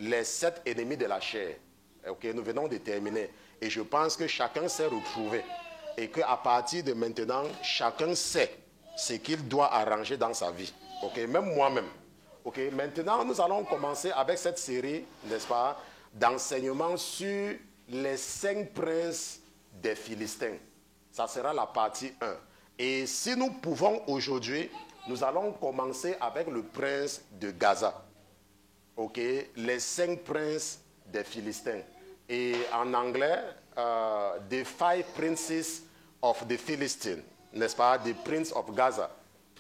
les 7 ennemis de la chair. Ok, nous venons de terminer. Et je pense que chacun s'est retrouvé. Et qu'à partir de maintenant, chacun sait ce qu'il doit arranger dans sa vie. Ok, même moi-même. Ok, maintenant, nous allons commencer avec cette série, n'est-ce pas, d'enseignements sur les 5 princes des Philistins. Ça sera la partie 1. Et si nous pouvons aujourd'hui, nous allons commencer avec le prince de Gaza. Ok, les 5 princes des Philistins. Et en anglais, The 5 Princes of the Philistines, n'est-ce pas, The Prince of Gaza.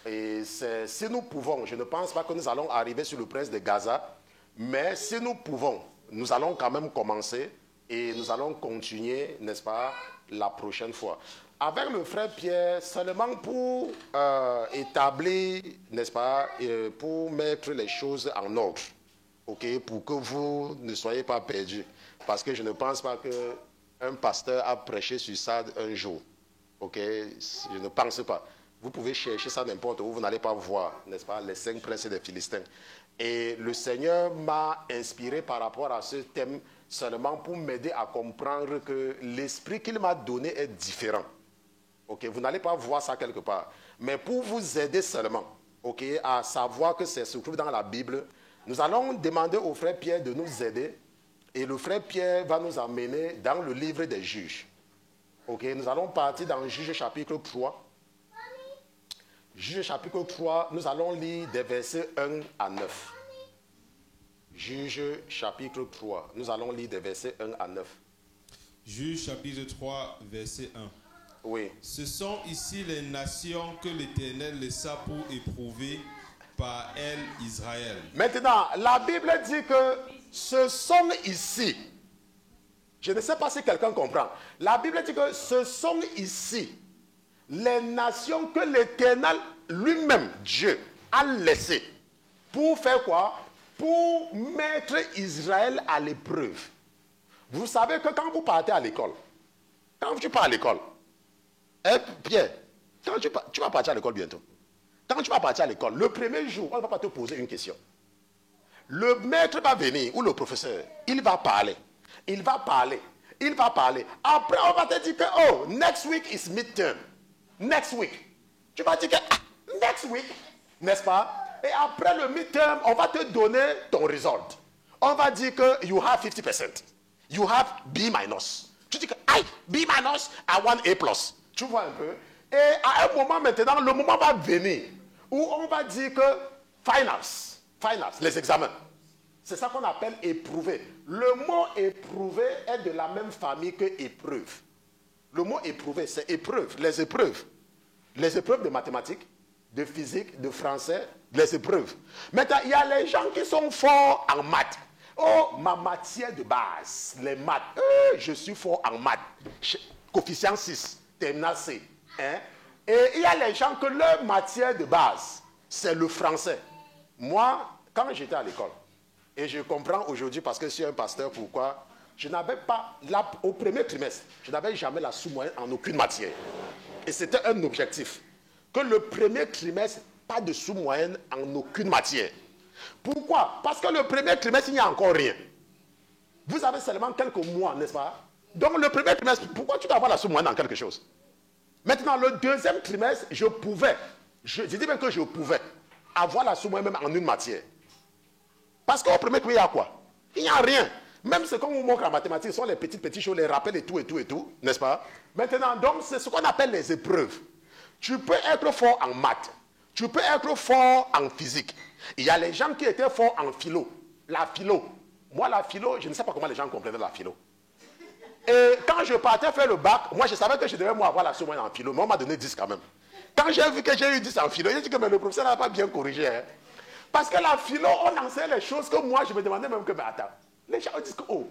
Et si nous pouvons, je ne pense pas que nous allons arriver sur le prince de Gaza, mais si nous pouvons, nous allons quand même commencer et nous allons continuer, n'est-ce pas, la prochaine fois. Avec le frère Pierre, seulement pour établir, n'est-ce pas, pour mettre les choses en ordre, ok, pour que vous ne soyez pas perdus. Parce que je ne pense pas qu'un pasteur a prêché sur ça un jour. Ok, je ne pense pas. Vous pouvez chercher ça n'importe où, vous n'allez pas voir, n'est-ce pas, les 5 princes des Philistins. Et le Seigneur m'a inspiré par rapport à ce thème seulement pour m'aider à comprendre que l'esprit qu'il m'a donné est différent. Ok, vous n'allez pas voir ça quelque part. Mais pour vous aider seulement, ok, à savoir que ça se trouve dans la Bible, nous allons demander au frère Pierre de nous aider. Et le frère Pierre va nous amener dans le livre des Juges. Ok, nous allons partir dans Juges chapitre 3. Juges chapitre 3, nous allons lire des versets 1 à 9. Juges chapitre 3, nous allons lire des versets 1 à 9. Juges chapitre 3, verset 1. Oui. Ce sont ici les nations que l'Éternel laissa pour éprouver par elles Israël. Maintenant, la Bible dit que ce sont ici. Je ne sais pas si quelqu'un comprend. La Bible dit que ce sont ici les nations que l'Éternel lui-même, Dieu, a laissées. Pour faire quoi? Pour mettre Israël à l'épreuve. Vous savez que quand vous partez à l'école, quand tu pars à l'école, Pierre, quand tu vas partir à l'école bientôt. Quand tu vas partir à l'école, le premier jour, on ne va pas te poser une question. Le maître va venir, ou le professeur, il va parler. Il va parler. Il va parler. Après, on va te dire que, oh, next week is midterm. Next week. Tu vas dire que, next week, n'est-ce pas? Et après le midterm, on va te donner ton result. On va dire que you have 50%. You have B-. Tu dis que, aïe, B-, I want A+. Tu vois un peu? Et à un moment maintenant, le moment va venir où on va dire que finals, les examens. C'est ça qu'on appelle éprouver. Le mot éprouver est de la même famille que épreuve. Le mot éprouver, c'est épreuve, les épreuves. Les épreuves de mathématiques, de physique, de français, les épreuves. Maintenant, il y a les gens qui sont forts en maths. Oh, ma matière de base, les maths. Je suis fort en maths. Coefficient 6, terminal C. Hein? Et il y a les gens que leur matière de base, c'est le français. Moi, quand j'étais à l'école, et je comprends aujourd'hui parce que je suis un pasteur, pourquoi je n'avais pas, au premier trimestre, je n'avais jamais la sous-moyenne en aucune matière. Et c'était un objectif. Que le premier trimestre, pas de sous-moyenne en aucune matière. Pourquoi? Parce que le premier trimestre, il n'y a encore rien. Vous avez seulement quelques mois, n'est-ce pas? Donc le premier trimestre, pourquoi tu dois avoir la sous-moyenne en quelque chose? Maintenant, le deuxième trimestre, je dis bien que je pouvais avoir la sous-moyenne même en une matière. Parce qu'au premier trimestre, il y a quoi? Il n'y a rien. Même ce qu'on vous montre en mathématiques, ce sont les petites choses, les rappels et tout, n'est-ce pas? Maintenant, donc, c'est ce qu'on appelle les épreuves. Tu peux être fort en maths. Tu peux être fort en physique. Il y a les gens qui étaient forts en philo. La philo. Moi, la philo, je ne sais pas comment les gens comprenaient la philo. Et quand je partais faire le bac, moi, je savais que je devais avoir la sous-moyenne en philo. Mais on m'a donné 10 quand même. Quand j'ai vu que j'ai eu 10 en philo, j'ai dit que mais le professeur n'a pas bien corrigé. Hein. Parce que la philo, on enseigne les choses que moi, je me demandais même que, mais attends. Les gens disent que, oh,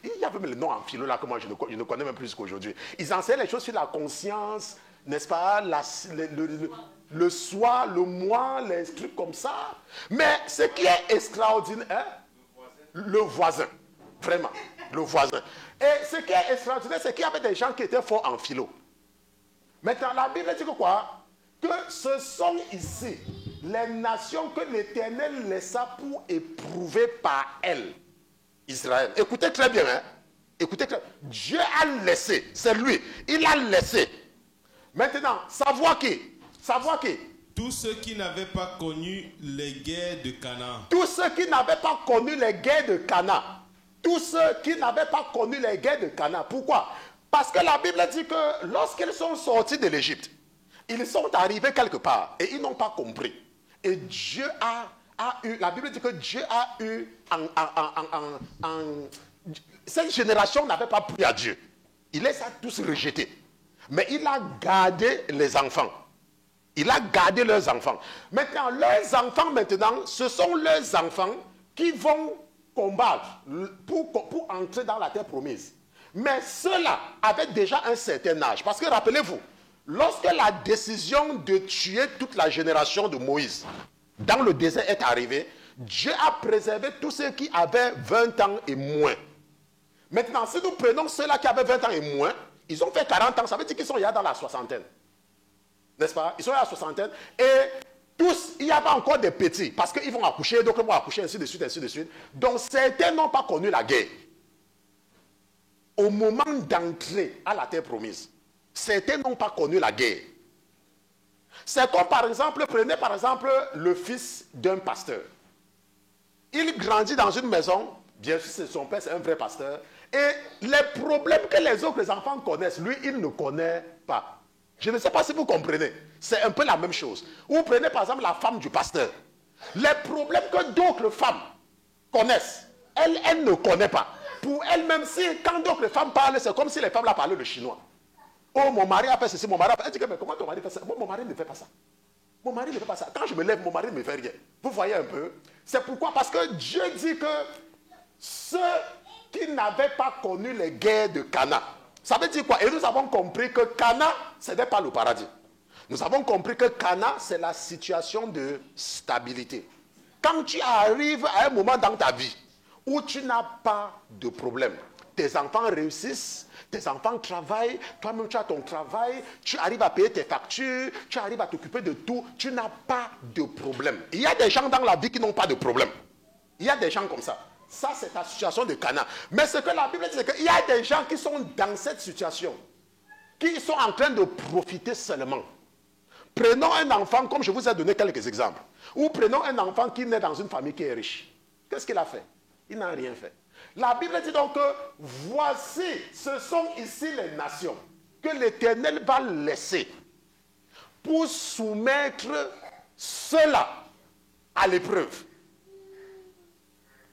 il y avait même le nom en philo là que moi, je ne connais même plus jusqu'aujourd'hui. Ils enseignent les choses sur la conscience, n'est-ce pas, le soi, le moi, les trucs comme ça. Mais ce qui est extraordinaire, hein, le voisin. Vraiment, le voisin. Et ce qui est extraordinaire, c'est qu'il y avait des gens qui étaient forts en philo. Maintenant, la Bible dit que quoi? Que ce sont ici les nations que l'Éternel laissa pour éprouver par elles Israël. Écoutez très bien, hein? Écoutez très bien. Dieu a laissé, c'est lui, il a laissé. Maintenant, savoir qui? Savoir qui? Tous ceux qui n'avaient pas connu les guerres de Canaan. Tous ceux qui n'avaient pas connu les guerres de Canaan. Tous ceux qui n'avaient pas connu les guerres de Canaan. Pourquoi? Parce que la Bible dit que lorsqu'ils sont sortis de l'Égypte, ils sont arrivés quelque part et ils n'ont pas compris. Et Dieu a eu, la Bible dit que Dieu a eu, cette génération n'avait pas pris à Dieu. Il les a tous rejetés. Mais il a gardé les enfants. Il a gardé leurs enfants. Maintenant, leurs enfants, maintenant, ce sont leurs enfants qui vont combattre pour entrer dans la terre promise. Mais ceux-là avaient déjà un certain âge. Parce que rappelez-vous, lorsque la décision de tuer toute la génération de Moïse dans le désert est arrivée, Dieu a préservé tous ceux qui avaient 20 ans et moins. Maintenant, si nous prenons ceux-là qui avaient 20 ans et moins, ils ont fait 40 ans, ça veut dire qu'ils sont là dans la soixantaine. N'est-ce pas? Ils sont à la soixantaine. Et tous, il y avait encore des petits. Parce qu'ils vont accoucher, d'autres vont accoucher, ainsi de suite, ainsi de suite. Donc certains n'ont pas connu la guerre. Au moment d'entrer à la terre promise, certains n'ont pas connu la guerre. C'est comme par exemple, prenez par exemple le fils d'un pasteur. Il grandit dans une maison, bien sûr son père c'est un vrai pasteur, et les problèmes que les autres enfants connaissent, lui il ne connaît pas. Je ne sais pas si vous comprenez. C'est un peu la même chose. Ou prenez par exemple la femme du pasteur. Les problèmes que d'autres femmes connaissent, elle ne connaît pas. Pour elle-même, si quand d'autres femmes parlent, c'est comme si les femmes là parlaient le chinois. Oh, mon mari a fait ceci, mon mari a fait... Elle dit que, mais comment ton mari fait ça? Bon, mon mari ne fait pas ça. Mon mari ne fait pas ça. Quand je me lève, mon mari ne me fait rien. Vous voyez un peu? C'est pourquoi? Parce que Dieu dit que ceux qui n'avaient pas connu les guerres de Canaan, ça veut dire quoi? Et nous avons compris que Canaan, ce n'est pas le paradis. Nous avons compris que Canaan, c'est la situation de stabilité. Quand tu arrives à un moment dans ta vie où tu n'as pas de problème, tes enfants réussissent, tes enfants travaillent, toi-même tu as ton travail, tu arrives à payer tes factures, tu arrives à t'occuper de tout, tu n'as pas de problème. Il y a des gens dans la vie qui n'ont pas de problème. Il y a des gens comme ça. Ça, c'est ta situation de Canaan. Mais ce que la Bible dit, c'est qu'il y a des gens qui sont dans cette situation, qui sont en train de profiter seulement. Prenons un enfant, comme je vous ai donné quelques exemples, ou prenons un enfant qui naît dans une famille qui est riche. Qu'est-ce qu'il a fait? Il n'a rien fait. La Bible dit donc que voici, ce sont ici les nations que l'Éternel va laisser pour soumettre ceux-là à l'épreuve.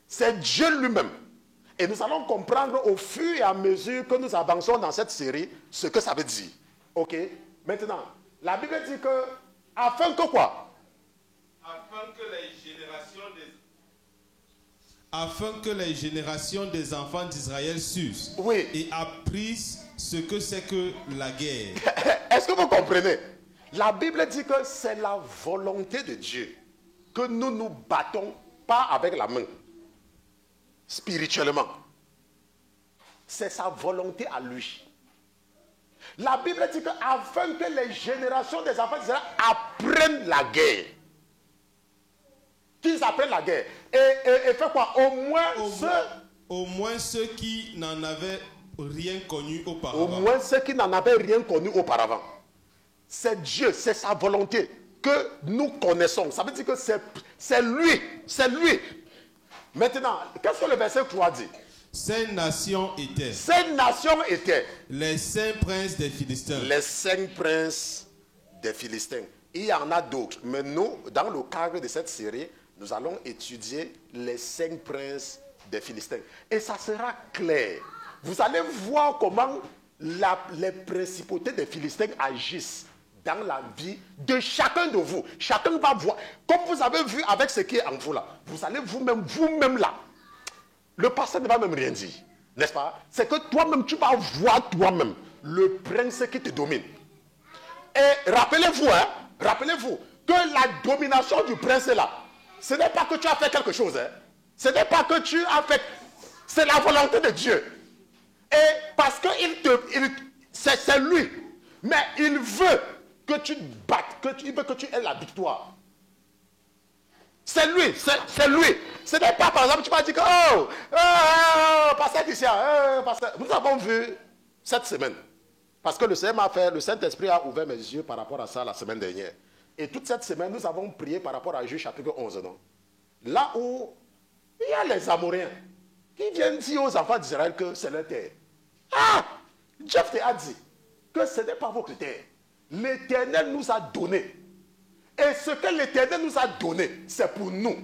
C'est Dieu lui-même. Et nous allons comprendre au fur et à mesure que nous avançons dans cette série ce que ça veut dire. Ok? Maintenant, la Bible dit que, afin que quoi? Afin que les générations des enfants d'Israël sussent et apprissent ce que c'est que la guerre. Est-ce que vous comprenez? La Bible dit que c'est la volonté de Dieu que nous nous battons pas avec la main, spirituellement. C'est sa volonté à lui. La Bible dit que afin que les générations des enfants d'Israël apprennent la guerre. Qu'ils apprennent la guerre. Et fait quoi? Au moins ceux qui n'en avaient rien connu auparavant. Au moins ceux qui n'en avaient rien connu auparavant. C'est Dieu, c'est sa volonté que nous connaissons. Ça veut dire que c'est lui. C'est lui. Maintenant, qu'est-ce que le verset 3 dit? Ces nations étaient. Ces nations étaient. Les saints princes des Philistins. Les saints princes des Philistins. Il y en a d'autres. Mais nous, dans le cadre de cette série, nous allons étudier les 5 princes des Philistins. Et ça sera clair. Vous allez voir comment les principautés des Philistins agissent dans la vie de chacun de vous. Chacun va voir. Comme vous avez vu avec ce qui est en vous là. Vous allez vous-même là. Le pasteur ne va même rien dire. N'est-ce pas? C'est que toi-même, tu vas voir toi-même le prince qui te domine. Et rappelez-vous, rappelez-vous que la domination du prince est là. Ce n'est pas que tu as fait quelque chose. Ce n'est pas que tu as fait... C'est la volonté de Dieu. Et parce que c'est lui. Mais il veut que tu te battes, il veut que tu aies la victoire. C'est lui, c'est lui. Ce n'est pas, par exemple, tu vas dire que, pasteur Christian, nous avons vu cette semaine. Parce que le Saint-Esprit a ouvert mes yeux par rapport à ça la semaine dernière. Et toute cette semaine, nous avons prié par rapport à Juge chapitre 11, non? Là où il y a les Amoréens qui viennent dire aux enfants d'Israël que c'est leur terre. Ah! Jephthé a dit que ce n'est pas votre terre. L'Éternel nous a donné. Et ce que l'Éternel nous a donné, c'est pour nous.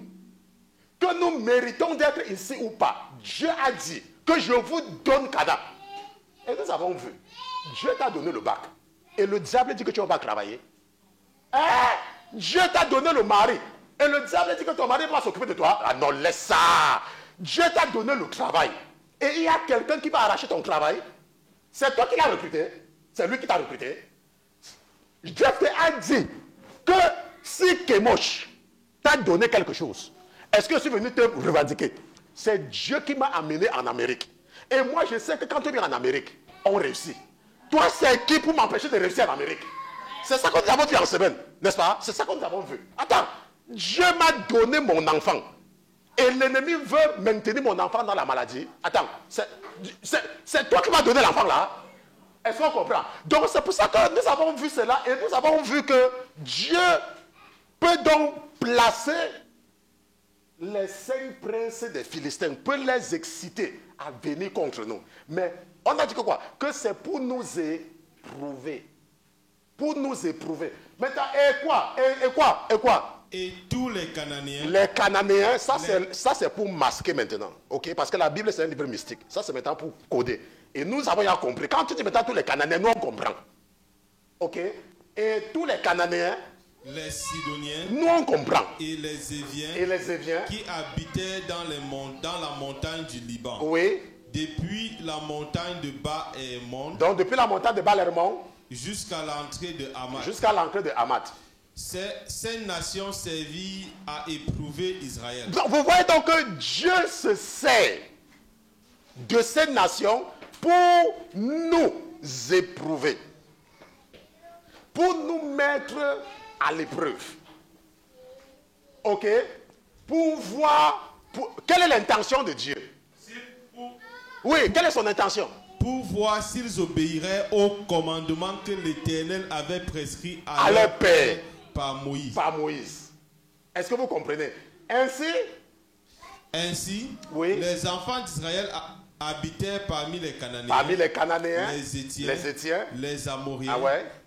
Que nous méritons d'être ici ou pas. Dieu a dit que je vous donne Canaan. Et nous avons vu. Dieu t'a donné le bac. Et le diable dit que tu vas pas travailler. Dieu t'a donné le mari. Et le diable dit que ton mari va s'occuper de toi. Ah non, laisse ça. Dieu t'a donné le travail. Et il y a quelqu'un qui va arracher ton travail. C'est toi qui l'as recruté. C'est lui qui t'a recruté. Dieu t'a dit que si Kemosh t'a donné quelque chose, est-ce que je suis venu te revendiquer? C'est Dieu qui m'a amené en Amérique. Et moi, je sais que quand tu viens en Amérique, on réussit. Toi, c'est qui pour m'empêcher de réussir en Amérique? C'est ça que nous avons vu en semaine, n'est-ce pas? C'est ça que nous avons vu. Attends, Dieu m'a donné mon enfant. Et l'ennemi veut maintenir mon enfant dans la maladie. Attends, c'est toi qui m'as donné l'enfant là. Est-ce qu'on comprend? Donc c'est pour ça que nous avons vu cela et nous avons vu que Dieu peut donc placer les 5 princes des Philistins, peut les exciter à venir contre nous. Mais on a dit que quoi? Que c'est pour nous éprouver. Pour nous éprouver. Maintenant, et quoi? Et tous les Cananéens. Les Cananéens, ça c'est pour masquer maintenant. Ok? Parce que la Bible c'est un livre mystique. Ça c'est maintenant pour coder. Et nous avons bien compris. Quand tu dis maintenant tous les Cananéens, nous on comprend. Ok? Et tous les Cananéens, les Sidoniens, nous on comprend. Et les Éviens, qui habitaient dans la montagne du Liban. Oui. Depuis la montagne de Bas-Hermon. Donc depuis la montagne de Bas-Hermon. Jusqu'à l'entrée de Hamath. Jusqu'à l'entrée de Hamath. Ces nations servirent à éprouver Israël. Donc, vous voyez donc que Dieu se sert de ces nations pour nous éprouver. Pour nous mettre à l'épreuve. Ok? Pour voir... Quelle est l'intention de Dieu? Oui, quelle est son intention? Pour voir s'ils obéiraient au commandement que l'Éternel avait prescrit à leur père par Moïse. Par Moïse. Est-ce que vous comprenez? Ainsi, oui, les enfants d'Israël habitaient parmi les Cananéens. Parmi les Cananéens, les Héthiens, les Amoréens,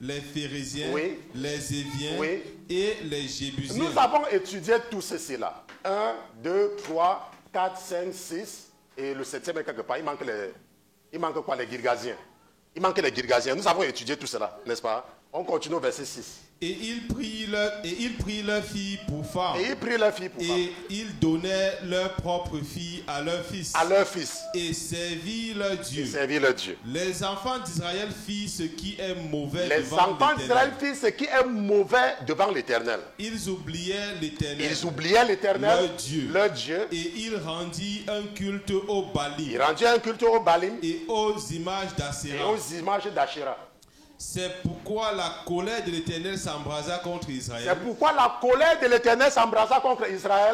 les Phéréziens, oui, les Éviens, oui, et les Jébusiens. Nous avons étudié tout ceci là. 1, 2, 3, 4, 5, 6. Et le 7e est quelque part. Il manque quoi? Les Girgasiens. Il manque les Girgasiens. Nous avons étudié tout cela, n'est-ce pas? On continue au verset 6. Et il prit leur fille pour femme. Et ils donnaient leur propre fille à leur fils. Et servirent leur Dieu. Les enfants d'Israël firent ce qui est mauvais devant l'Éternel. Ils oubliaient l'Éternel. Leur Dieu. Et ils rendirent un culte au Baalim. Et aux images d'Ashéra. C'est pourquoi la colère de l'Éternel s'embrasa contre Israël.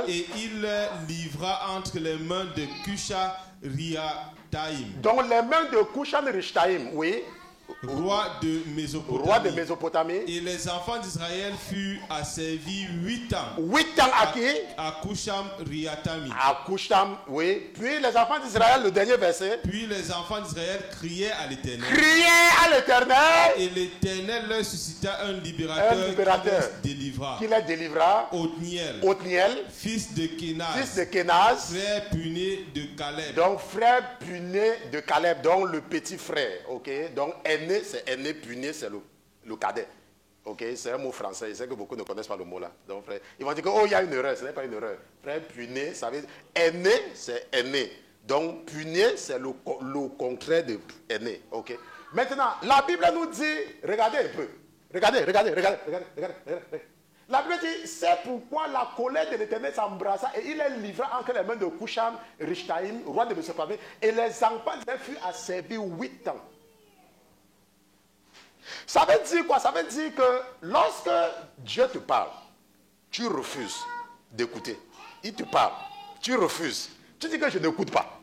Et il les livra entre les mains de Cushan-Riataïm. Dans les mains de Cushan-Riataïm, oui. Roi de Mésopotamie. Et les enfants d'Israël furent asservis 8 ans. 8 ans à qui? À Cushan-Riataïm. Oui. Puis les enfants d'Israël, le dernier verset. Puis les enfants d'Israël criaient à l'Éternel. Et l'Éternel leur suscita un libérateur qui les délivra. Othniel, fils de Kénaz. Frère puné de Caleb. Donc frère puné de Caleb, donc le petit frère. Ok. Donc aîné, c'est aîné, puné, c'est le cadet. Ok, c'est un mot français. Je sais que beaucoup ne connaissent pas le mot là. Donc, frère, ils vont dire que il y a une erreur. Ce n'est pas une erreur. Frère, puné, ça veut dire aîné, c'est aîné. Donc, puné, c'est le contraire de aîné. Ok. Maintenant, la Bible nous dit, regardez un peu. Regardez. La Bible dit, c'est pourquoi la colère de l'Éternel s'embrassa et il les livra entre les mains de Cushan-Riataïm, roi de Mésopotamie, et les enfants furent asservis 8 ans. Ça veut dire quoi? Ça veut dire que lorsque Dieu te parle, tu refuses. d'écouter. Il te parle. Tu refuses. Tu dis que je n'écoute pas.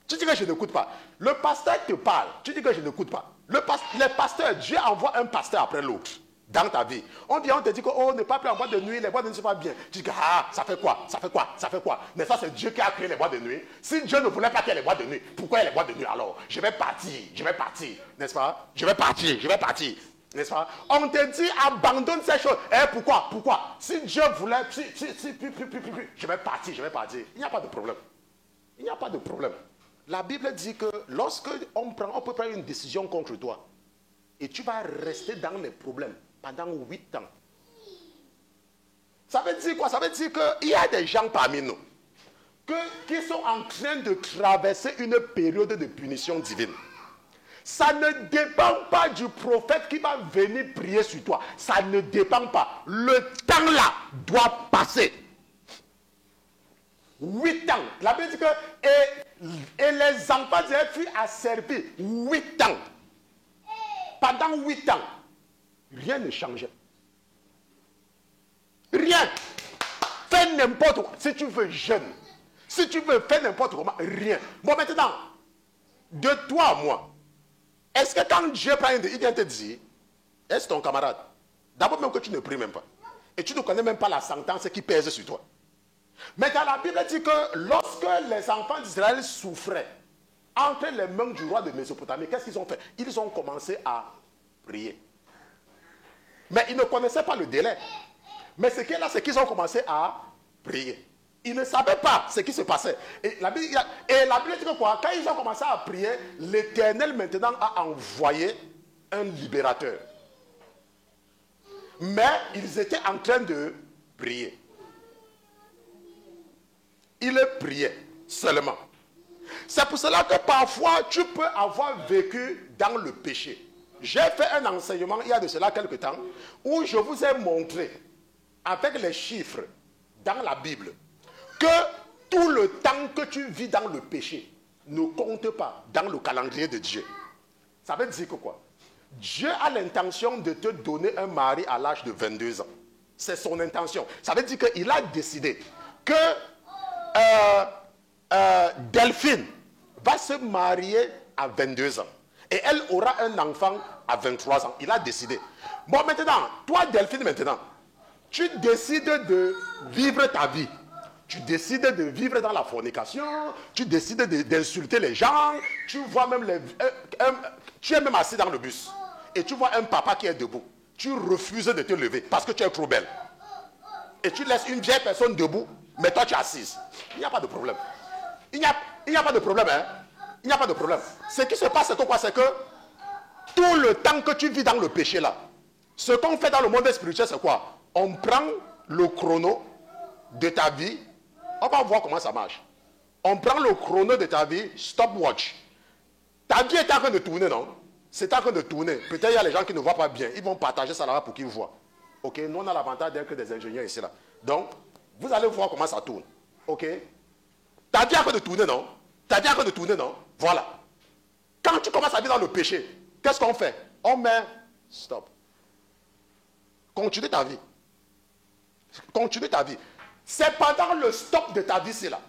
Tu dis que je n'écoute pas. Le pasteur te parle. Tu dis que je n'écoute pas. Les pasteurs, Dieu envoie un pasteur après l'autre dans ta vie. On te dit que oh, ne pas plus en boîte de nuit, les boîtes de nuit ne sont pas bien. Tu dis que ah, ça fait quoi? Ça fait quoi? Ça fait quoi? Mais ça, c'est Dieu qui a créé les boîtes de nuit. Si Dieu ne voulait pas qu'il y ait les boîtes de nuit, pourquoi il y a les boîtes de nuit alors? Je vais partir, n'est-ce pas? Je vais partir. N'est-ce pas? On te dit abandonne ces choses. Pourquoi? Si Dieu voulait, je vais partir. Il n'y a pas de problème. La Bible dit que lorsque on peut prendre une décision contre toi et tu vas rester dans les problèmes pendant 8 ans. Ça veut dire quoi? Ça veut dire qu'il y a des gens parmi nous qui sont en train de traverser une période de punition divine. Ça ne dépend pas du prophète qui va venir prier sur toi. Ça ne dépend pas. Le temps là doit passer. 8 ans. La Bible dit que et les enfants d'Israël furent asservis 8 ans. Pendant 8 ans, rien ne changeait. Rien. Fais n'importe quoi. Si tu veux jeûne, si tu veux faire n'importe comment, rien. Bon, maintenant, de toi à moi, est-ce que quand Dieu prend il vient te dire, est-ce ton camarade? D'abord même que tu ne pries même pas. Et tu ne connais même pas la sentence qui pèse sur toi. Mais dans la Bible dit que lorsque les enfants d'Israël souffraient entre les mains du roi de Mésopotamie, qu'est-ce qu'ils ont fait? Ils ont commencé à prier. Mais ils ne connaissaient pas le délai. Mais ce qui est là, c'est qu'ils ont commencé à prier. Ils ne savaient pas ce qui se passait. Et la Bible dit que quoi? Quand ils ont commencé à prier, l'Éternel maintenant a envoyé un libérateur. Mais ils étaient en train de prier. Ils priaient seulement. C'est pour cela que parfois tu peux avoir vécu dans le péché. J'ai fait un enseignement il y a de cela quelque temps où je vous ai montré avec les chiffres dans la Bible que tout le temps que tu vis dans le péché ne compte pas dans le calendrier de Dieu. Ça veut dire que quoi? Dieu a l'intention de te donner un mari à l'âge de 22 ans. C'est son intention. Ça veut dire qu'il a décidé que Delphine va se marier à 22 ans. Et elle aura un enfant à 23 ans. Il a décidé. Bon, maintenant, toi Delphine, maintenant, tu décides de vivre ta vie. Tu décides de vivre dans la fornication. Tu décides d'insulter les gens. Tu vois même tu es même assis dans le bus. Et tu vois un papa qui est debout. Tu refuses de te lever parce que tu es trop belle. Et tu laisses une vieille personne debout, mais toi tu es assise. Il n'y a pas de problème. Il n'y a pas de problème, hein. Il n'y a pas de problème. Ce qui se passe, c'est quoi? C'est que tout le temps que tu vis dans le péché là, ce qu'on fait dans le monde spirituel, c'est quoi? On prend le chrono de ta vie. On va voir comment ça marche. On prend le chrono de ta vie, stopwatch. Ta vie est en train de tourner, non? C'est en train de tourner. Peut-être il y a les gens qui ne voient pas bien. Ils vont partager ça là-bas pour qu'ils voient. Ok? Nous, on a l'avantage d'être des ingénieurs ici là. Donc, vous allez voir comment ça tourne. Ok? Ta vie est en train de tourner, non? Ta vie est en train de tourner, non? Voilà. Quand tu commences à vivre dans le péché, qu'est-ce qu'on fait? On met stop. Continue ta vie. Continue ta vie. C'est pendant le stop de ta vie, c'est là,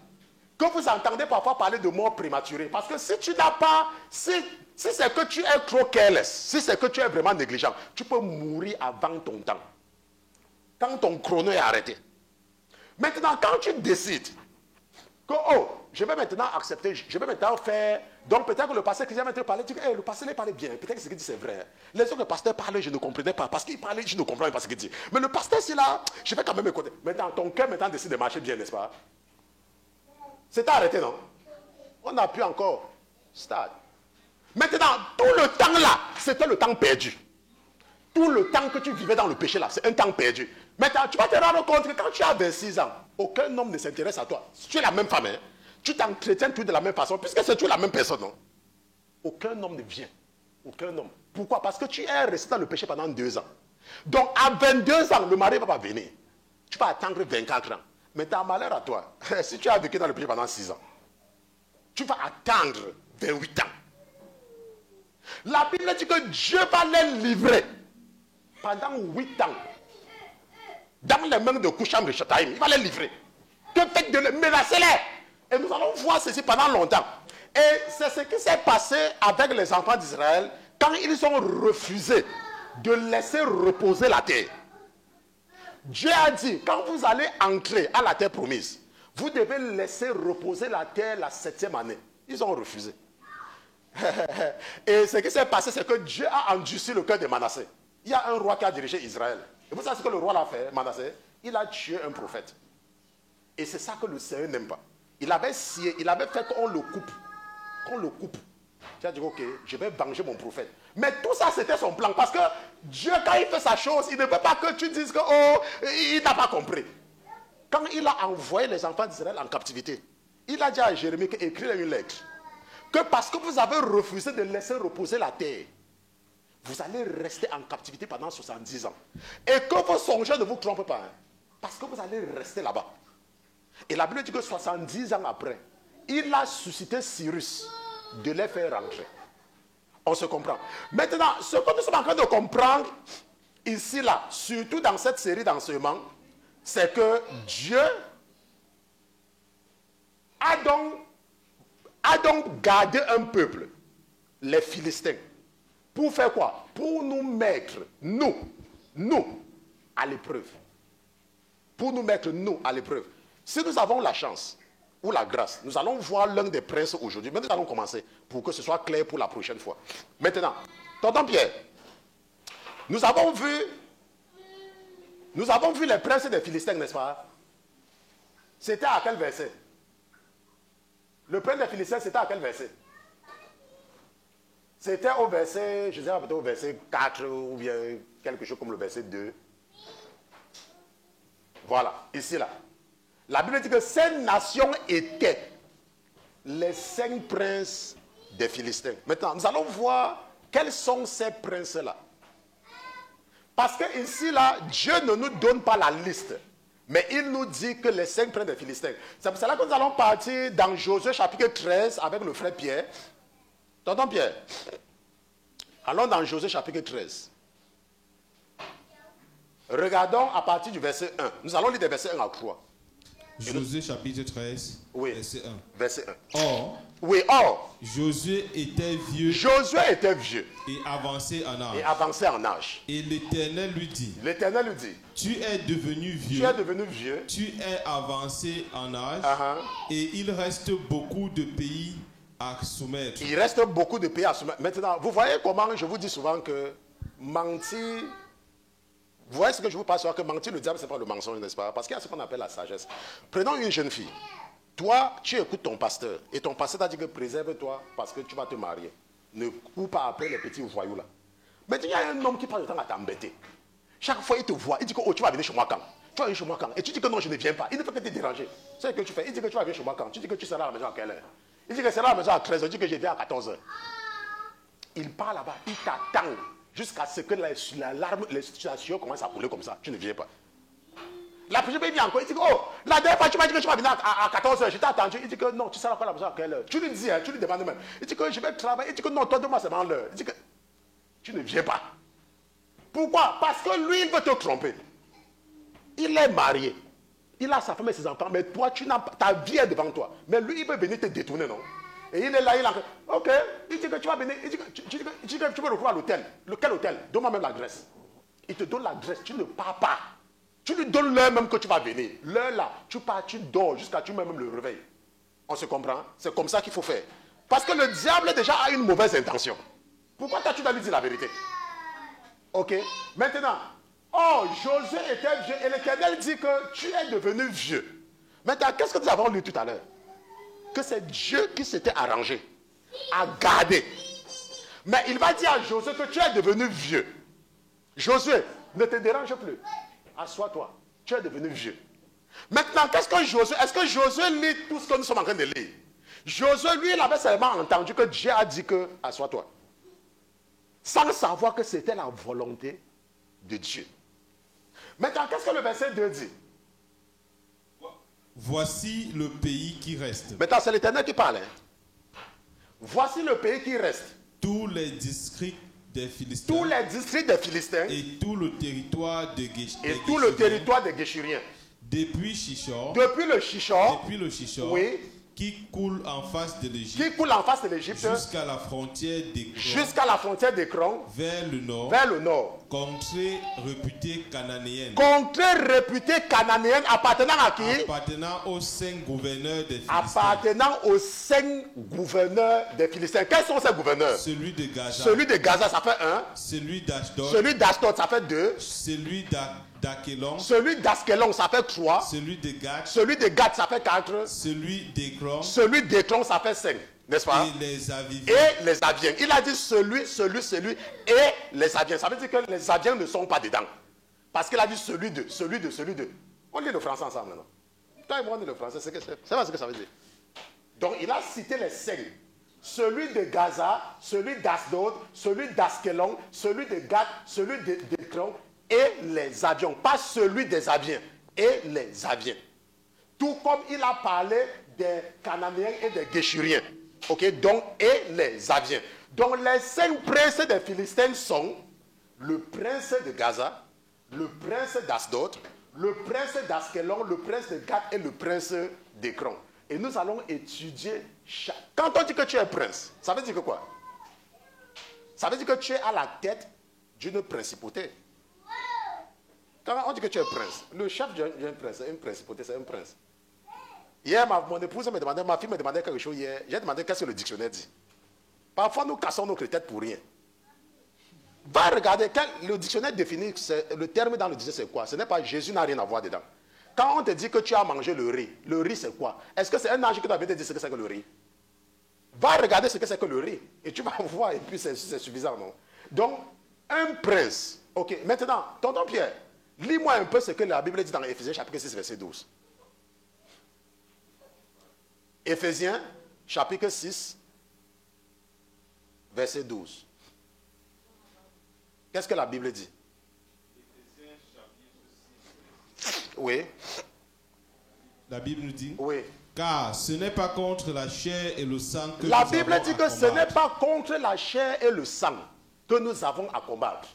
que vous entendez parfois parler de mort prématurée. Parce que si tu n'as pas, si c'est que tu es trop careless, si c'est que tu es vraiment négligent, tu peux mourir avant ton temps. Quand ton chrono est arrêté. Maintenant, quand tu décides que, oh, je vais maintenant accepter, je vais maintenant faire... Donc peut-être que le pasteur qui vient maintenant parler, dit que le pasteur il parlait bien, peut-être que ce qu'il dit c'est vrai. Les autres pasteurs parlaient, je ne comprenais pas, parce qu'il parlait, je ne comprenais pas ce qu'il dit. Mais le pasteur c'est là, je vais quand même écouter. Maintenant, ton cœur maintenant décide de marcher bien, n'est-ce pas? C'est arrêté, non? On n'a plus encore stade. Maintenant, tout le temps là, c'était le temps perdu. Tout le temps que tu vivais dans le péché là, c'est un temps perdu. Maintenant, tu vas te rendre compte que quand tu as 26 ans, aucun homme ne s'intéresse à toi. Si tu es la même femme, hein, tu t'entretiens tout de la même façon, puisque c'est toujours la même personne, non? Aucun homme ne vient. Aucun homme. Pourquoi? Parce que tu es resté dans le péché pendant 2 ans. Donc, à 22 ans, le mari ne va pas venir. Tu vas attendre 24 ans. Mais t'as malheur à toi. Si tu as vécu dans le péché pendant 6 ans, tu vas attendre 28 ans. La Bible dit que Dieu va les livrer pendant 8 ans. dans les mains de Koucham de Chataïm. Il va les livrer. Que faites de les menacer-les? Et nous allons voir ceci pendant longtemps. Et c'est ce qui s'est passé avec les enfants d'Israël quand ils ont refusé de laisser reposer la terre. Dieu a dit, quand vous allez entrer à la terre promise, vous devez laisser reposer la terre la 7e année. Ils ont refusé. Et ce qui s'est passé, c'est que Dieu a endurci le cœur de Manassé. Il y a un roi qui a dirigé Israël. Et vous savez ce que le roi l'a fait, Manassé? Il a tué un prophète. Et c'est ça que le Seigneur n'aime pas. Il avait scié, il avait fait qu'on le coupe. Qu'on le coupe. Tu as dit, ok, je vais venger mon prophète. Mais tout ça, c'était son plan. Parce que Dieu, quand il fait sa chose, il ne veut pas que tu dises que, oh, il n'a pas compris. Quand il a envoyé les enfants d'Israël en captivité, il a dit à Jérémie d'écrire une lettre. Que parce que vous avez refusé de laisser reposer la terre, vous allez rester en captivité pendant 70 ans. Et que vos songeurs ne vous trompent pas. Hein, parce que vous allez rester là-bas. Et la Bible dit que 70 ans après, il a suscité Cyrus de les faire rentrer. On se comprend. Maintenant, ce que nous sommes en train de comprendre ici, là, surtout dans cette série d'enseignements, c'est que Dieu a donc gardé un peuple, les Philistins. Pour faire quoi? Pour nous mettre, nous, à l'épreuve. Pour nous mettre, nous, à l'épreuve. Si nous avons la chance ou la grâce, nous allons voir l'un des princes aujourd'hui. Mais nous allons commencer pour que ce soit clair pour la prochaine fois. Maintenant, tonton Pierre, nous avons vu les princes des Philistins, n'est-ce pas? C'était à quel verset? Le prince des Philistins, c'était à quel verset? C'était au verset, je sais pas, peut-être au verset 4 ou bien quelque chose comme le verset 2. Voilà, ici là. La Bible dit que ces nations étaient les 5 princes des Philistins. Maintenant, nous allons voir quels sont ces princes-là. Parce que ici là, Dieu ne nous donne pas la liste. Mais il nous dit que les 5 princes des Philistins. C'est pour cela que nous allons partir dans Josué chapitre 13 avec le frère Pierre. Tonton Pierre, allons dans Josué chapitre 13. Regardons à partir du verset 1. Nous allons lire des versets 1 à 3. Josué chapitre 13, oui, verset 1. Verset 1. Or, Josué était vieux. Et avancé en âge. Et l'Éternel lui dit. Tu es devenu vieux. Tu es avancé en âge. Et il reste beaucoup de pays à soumettre. Maintenant, vous voyez comment je vous dis souvent que mentir. Vous voyez ce que je vous parle, que mentir, le diable, ce n'est pas le mensonge, n'est-ce pas? Parce qu'il y a ce qu'on appelle la sagesse. Prenons une jeune fille. Toi, tu écoutes ton pasteur. Et ton pasteur t'a dit que préserve-toi parce que tu vas te marier. Ne cours pas après les petits voyous là. Mais il y a un homme qui passe le temps à t'embêter. Chaque fois, il te voit. Il dit que oh, tu vas venir chez moi quand? Tu vas venir chez moi quand? Et tu dis que non, je ne viens pas. Il ne peut que te déranger. C'est ce que tu fais. Il dit que tu vas venir chez moi quand? Tu dis que tu seras à la maison à quelle heure? Il dit que tu seras à la maison à 13h. Il dit que je viens à 14h. Il part là-bas. Il t'attend. Jusqu'à ce que la situation commence à couler comme ça. Tu ne viens pas. La prochaine fois, il vient encore. Il dit que, oh, la dernière fois, tu m'as dit que tu vas venir à 14h. Je t'ai attendu. Il dit que non, tu seras pas à la maison à quelle heure? Tu lui dis, hein, tu lui demandes même. Il dit que je vais travailler. Il dit que non, toi, donne-moi seulement l'heure. Il dit que tu ne viens pas. Pourquoi? Parce que lui, il veut te tromper. Il est marié. Il a sa femme et ses enfants. Mais toi, ta vie est devant toi. Mais lui, il veut venir te détourner, non? Et il est là, il a... Ok, il dit que tu vas venir, il dit que tu peux retrouver à l'hôtel. Lequel hôtel? Donne-moi même l'adresse. Il te donne l'adresse, tu ne pars pas. Tu lui donnes l'heure même que tu vas venir. L'heure là, tu pars, tu dors jusqu'à tu même le réveil. On se comprend? C'est comme ça qu'il faut faire. Parce que le diable déjà a une mauvaise intention. Pourquoi toi tu dois lui dire la vérité? Ok, maintenant, oh, Josué était vieux et l'Éternel dit que tu es devenu vieux. Maintenant, qu'est-ce que nous avons lu tout à l'heure? Que c'est Dieu qui s'était arrangé à garder. Mais il va dire à Josué que tu es devenu vieux. Josué, ne te dérange plus. Assois-toi. Tu es devenu vieux. Maintenant, est-ce que Josué lit tout ce que nous sommes en train de lire? Josué, lui, il avait seulement entendu que Dieu a dit que assois-toi. Sans savoir que c'était la volonté de Dieu. Maintenant, qu'est-ce que le verset 2 dit? Voici le pays qui reste. Maintenant, c'est l'Éternel qui parle. Hein? Voici le pays qui reste. Tous les districts des Philistins. Tous les districts des Philistins. Et tout le territoire de Guéchuriens. Depuis Chichor. Depuis le Chichor. Oui. Qui coule en face de l'Égypte. Jusqu'à la frontière d'Écron. Vers le nord. Contrée réputée cananéenne. Appartenant à qui? Appartenant aux 5 gouverneurs des Philistins. Quels sont ces gouverneurs? Celui de Gaza, ça fait 1. Celui d'Ashdod. Celui d'Ashdod, ça fait 2. Celui d'Askelon. Celui d'Askelon, ça fait 3. Celui de Gath, ça fait 4. Celui d'Écron, ça fait 5. N'est-ce pas? Et les Aviens. Il a dit celui et les Aviens. Ça veut dire que les Aviens ne sont pas dedans. Parce qu'il a dit celui de. On lit le français ensemble maintenant. Toi et moi, on lit le français. C'est pas ce que ça veut dire. Donc, il a cité les 5. Celui de Gaza, celui d'Asdod, celui d'Askelon, celui de Gath, celui d'Écron et les Aviens. Pas celui des Aviens. Et les Aviens. Tout comme il a parlé des Cananéens et des Guéchuriens. Ok, donc, et les Aviens. Donc, les 5 princes des Philistins sont le prince de Gaza, le prince d'Asdod, le prince d'Askelon, le prince de Gath et le prince d'Écron. Et nous allons étudier chaque. Quand on dit que tu es prince, ça veut dire que quoi? Ça veut dire que tu es à la tête d'une principauté. Quand on dit que tu es prince, le chef d'une principauté, c'est un prince. Hier, mon épouse me demandait, ma fille me demandait quelque chose hier. J'ai demandé qu'est-ce que le dictionnaire dit. Parfois, nous cassons nos têtes pour rien. Va regarder, le dictionnaire définit, le terme dans le dictionnaire, c'est quoi? Ce n'est pas Jésus n'a rien à voir dedans. Quand on te dit que tu as mangé le riz c'est quoi? Est-ce que c'est un ange qui t'a dit ce que c'est que le riz? Va regarder ce que c'est que le riz. Et tu vas voir, et puis c'est suffisant, non? Donc, un prince. Ok, maintenant, tonton Pierre, lis-moi un peu ce que la Bible dit dans Éphésiens chapitre 6, verset 12. Éphésiens chapitre 6, verset 12. Qu'est-ce que la Bible dit? Éphésiens chapitre 6. Oui. La Bible nous dit? Oui. Car ce n'est pas contre la chair et le sang que la Bible dit que ce n'est pas contre la chair et le sang que nous avons à combattre.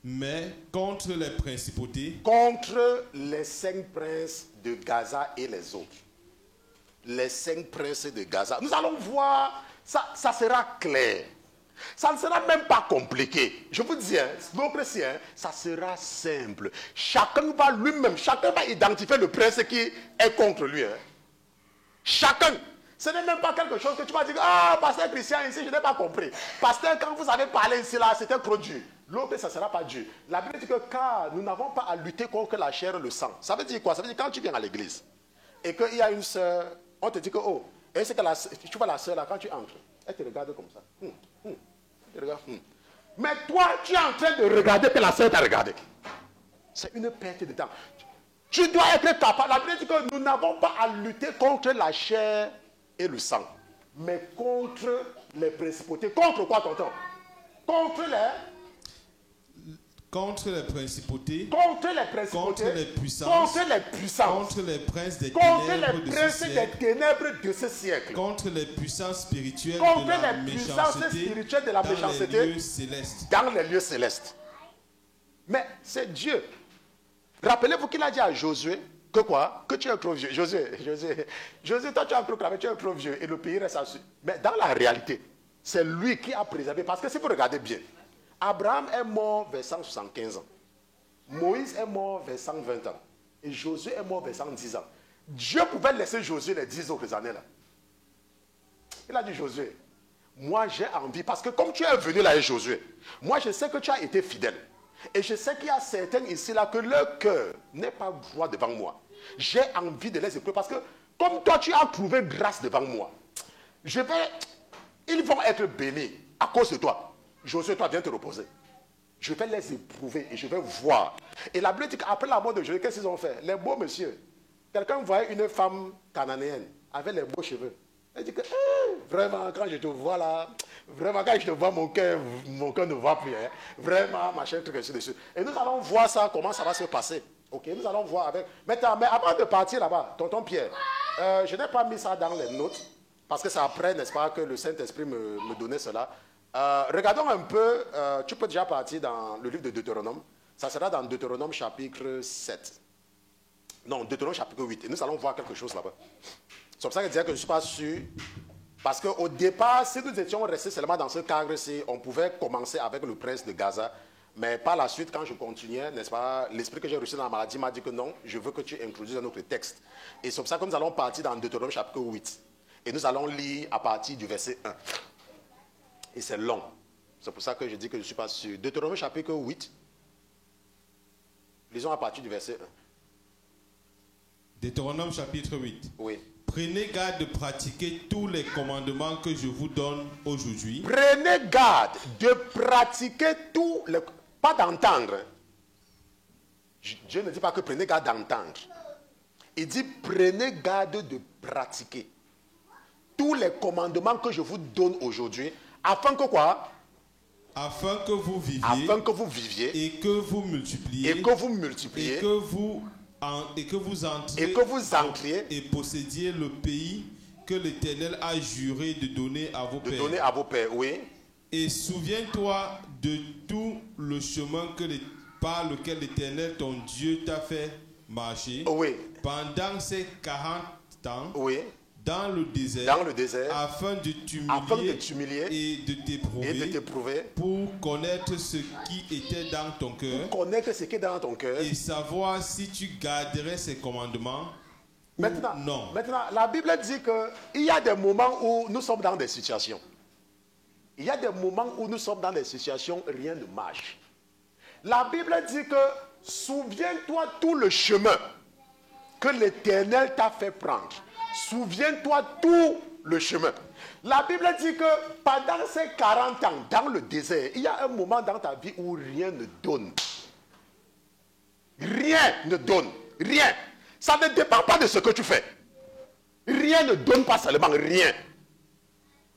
Mais contre les principautés. Contre les 5 princes de Gaza et les autres. Les 5 princes de Gaza. Nous allons voir, ça sera clair. Ça ne sera même pas compliqué. Je vous dis, nos chrétiens, ça sera simple. Chacun va lui-même, chacun va identifier le prince qui est contre lui. Chacun. Ce n'est même pas quelque chose que tu vas dire, ah, pasteur Christian, ici, je n'ai pas compris. Pasteur, quand vous avez parlé ici, là, c'était trop dur. L'autre, ça ne sera pas dur. La Bible dit que car nous n'avons pas à lutter contre la chair et le sang. Ça veut dire quoi? Ça veut dire quand tu viens à l'église et qu'il y a une soeur, on te dit que, oh, et c'est que tu vois la soeur là, quand tu entres, elle te regarde comme ça. Elle te regarde, Mais toi, tu es en train de regarder que la soeur t'a regardé. C'est une perte de temps. Tu dois être capable. La Bible dit que nous n'avons pas à lutter contre la chair et le sang, mais contre les principautés. Contre quoi, tonton? Contre les principautés. Contre les puissances. Contre les princes des ténèbres de ce siècle. Contre les puissances spirituelles de la méchanceté dans les lieux célestes. Mais c'est Dieu. Rappelez-vous qu'il a dit à Josué que quoi? Que tu es trop vieux. Josué, toi tu es encore cramé, tu es trop vieux et le pays reste assis. Mais dans la réalité, c'est lui qui a préservé. Parce que si vous regardez bien, Abraham est mort vers 175 ans. Moïse est mort vers 120 ans. Et Josué est mort vers 110 ans. Dieu pouvait laisser Josué les 10 autres années là. Il a dit, Josué, moi j'ai envie, parce que comme tu es venu là avec Josué, moi je sais que tu as été fidèle. Et je sais qu'il y a certains ici là que leur cœur n'est pas droit devant moi. J'ai envie de les éprouver parce que comme toi tu as trouvé grâce devant moi, ils vont être bénis à cause de toi. Josué, toi viens te reposer. Je vais les éprouver et je vais voir. Et la Bible dit qu'après la mort de Josué, qu'est-ce qu'ils ont fait? Les beaux messieurs. Quelqu'un voyait une femme cananéenne avec les beaux cheveux. Elle dit que vraiment quand je te vois là, vraiment quand je te vois mon cœur ne va plus. Vraiment, machin, truc ainsi de suite. Et nous allons voir ça, comment ça va se passer. Ok, nous allons voir avec. Maintenant, mais avant de partir là-bas, tonton Pierre, je n'ai pas mis ça dans les notes, parce que c'est après, n'est-ce pas, que le Saint-Esprit me donnait cela. Regardons un peu, tu peux déjà partir dans le livre de Deutéronome. Ça sera dans Deutéronome chapitre 7. Non, Deutéronome chapitre 8. Et nous allons voir quelque chose là-bas. C'est pour ça que je disais que je ne suis pas sûr. Parce qu'au départ, si nous étions restés seulement dans ce cadre-ci, on pouvait commencer avec le prince de Gaza. Mais par la suite, quand je continuais, n'est-ce pas, l'esprit que j'ai reçu dans la maladie m'a dit que non, je veux que tu introduises un autre texte. Et c'est pour ça que nous allons partir dans Deutéronome chapitre 8. Et nous allons lire à partir du verset 1. Et c'est long. C'est pour ça que je dis que je ne suis pas sûr. Deutéronome chapitre 8. Lisons à partir du verset 1. Deutéronome chapitre 8. Oui. Prenez garde de pratiquer tous les commandements que je vous donne aujourd'hui. Prenez garde de pratiquer tous les... Pas d'entendre. Dieu ne dit pas que prenez garde d'entendre. Il dit prenez garde de pratiquer tous les commandements que je vous donne aujourd'hui. Afin que quoi? Afin que vous viviez. Afin que vous viviez. Et que vous multipliez. Et que vous multipliez. Et que vous entriez et possédiez le pays que l'Éternel a juré de donner à vos pères. De donner à vos pères, oui. Et souviens-toi de tout le chemin par lequel l'Éternel, ton Dieu, t'a fait marcher. Oui. Pendant ces 40 ans. Oui. Dans le désert, afin de t'humilier et de t'éprouver, pour connaître ce qui était dans ton cœur, et savoir si tu garderais ses commandements maintenant, ou non. Maintenant, la Bible dit qu'il y a des moments où nous sommes dans des situations. Il y a des moments où nous sommes dans des situations, rien ne marche. La Bible dit que souviens-toi tout le chemin que l'Éternel t'a fait prendre. Souviens-toi tout le chemin. La Bible dit que pendant ces 40 ans dans le désert, il y a un moment dans ta vie où rien ne donne. Rien ne donne. Rien. Ça ne dépend pas de ce que tu fais. Rien ne donne pas seulement, rien.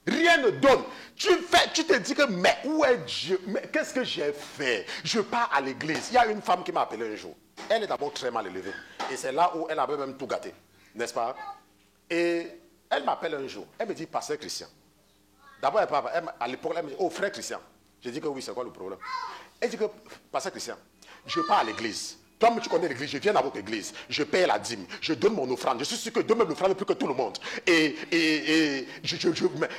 Rien ne donne. Tu te dis que mais où est Dieu? Mais qu'est-ce que j'ai fait? Je pars à l'église. Il y a une femme qui m'a appelé un jour. Elle est d'abord très mal élevée. Et c'est là où elle avait même tout gâté. N'est-ce pas? Et elle m'appelle un jour. Elle me dit, pasteur Christian. D'abord, à l'époque, elle me dit, oh frère Christian. J'ai dit que oui, c'est quoi le problème? Elle dit que, pasteur Christian, je pars à l'église. Toi, tu connais l'église, je viens dans votre église. Je paye la dîme, je donne mon offrande. Je suis sûr que je donne même l'offrande plus que tout le monde.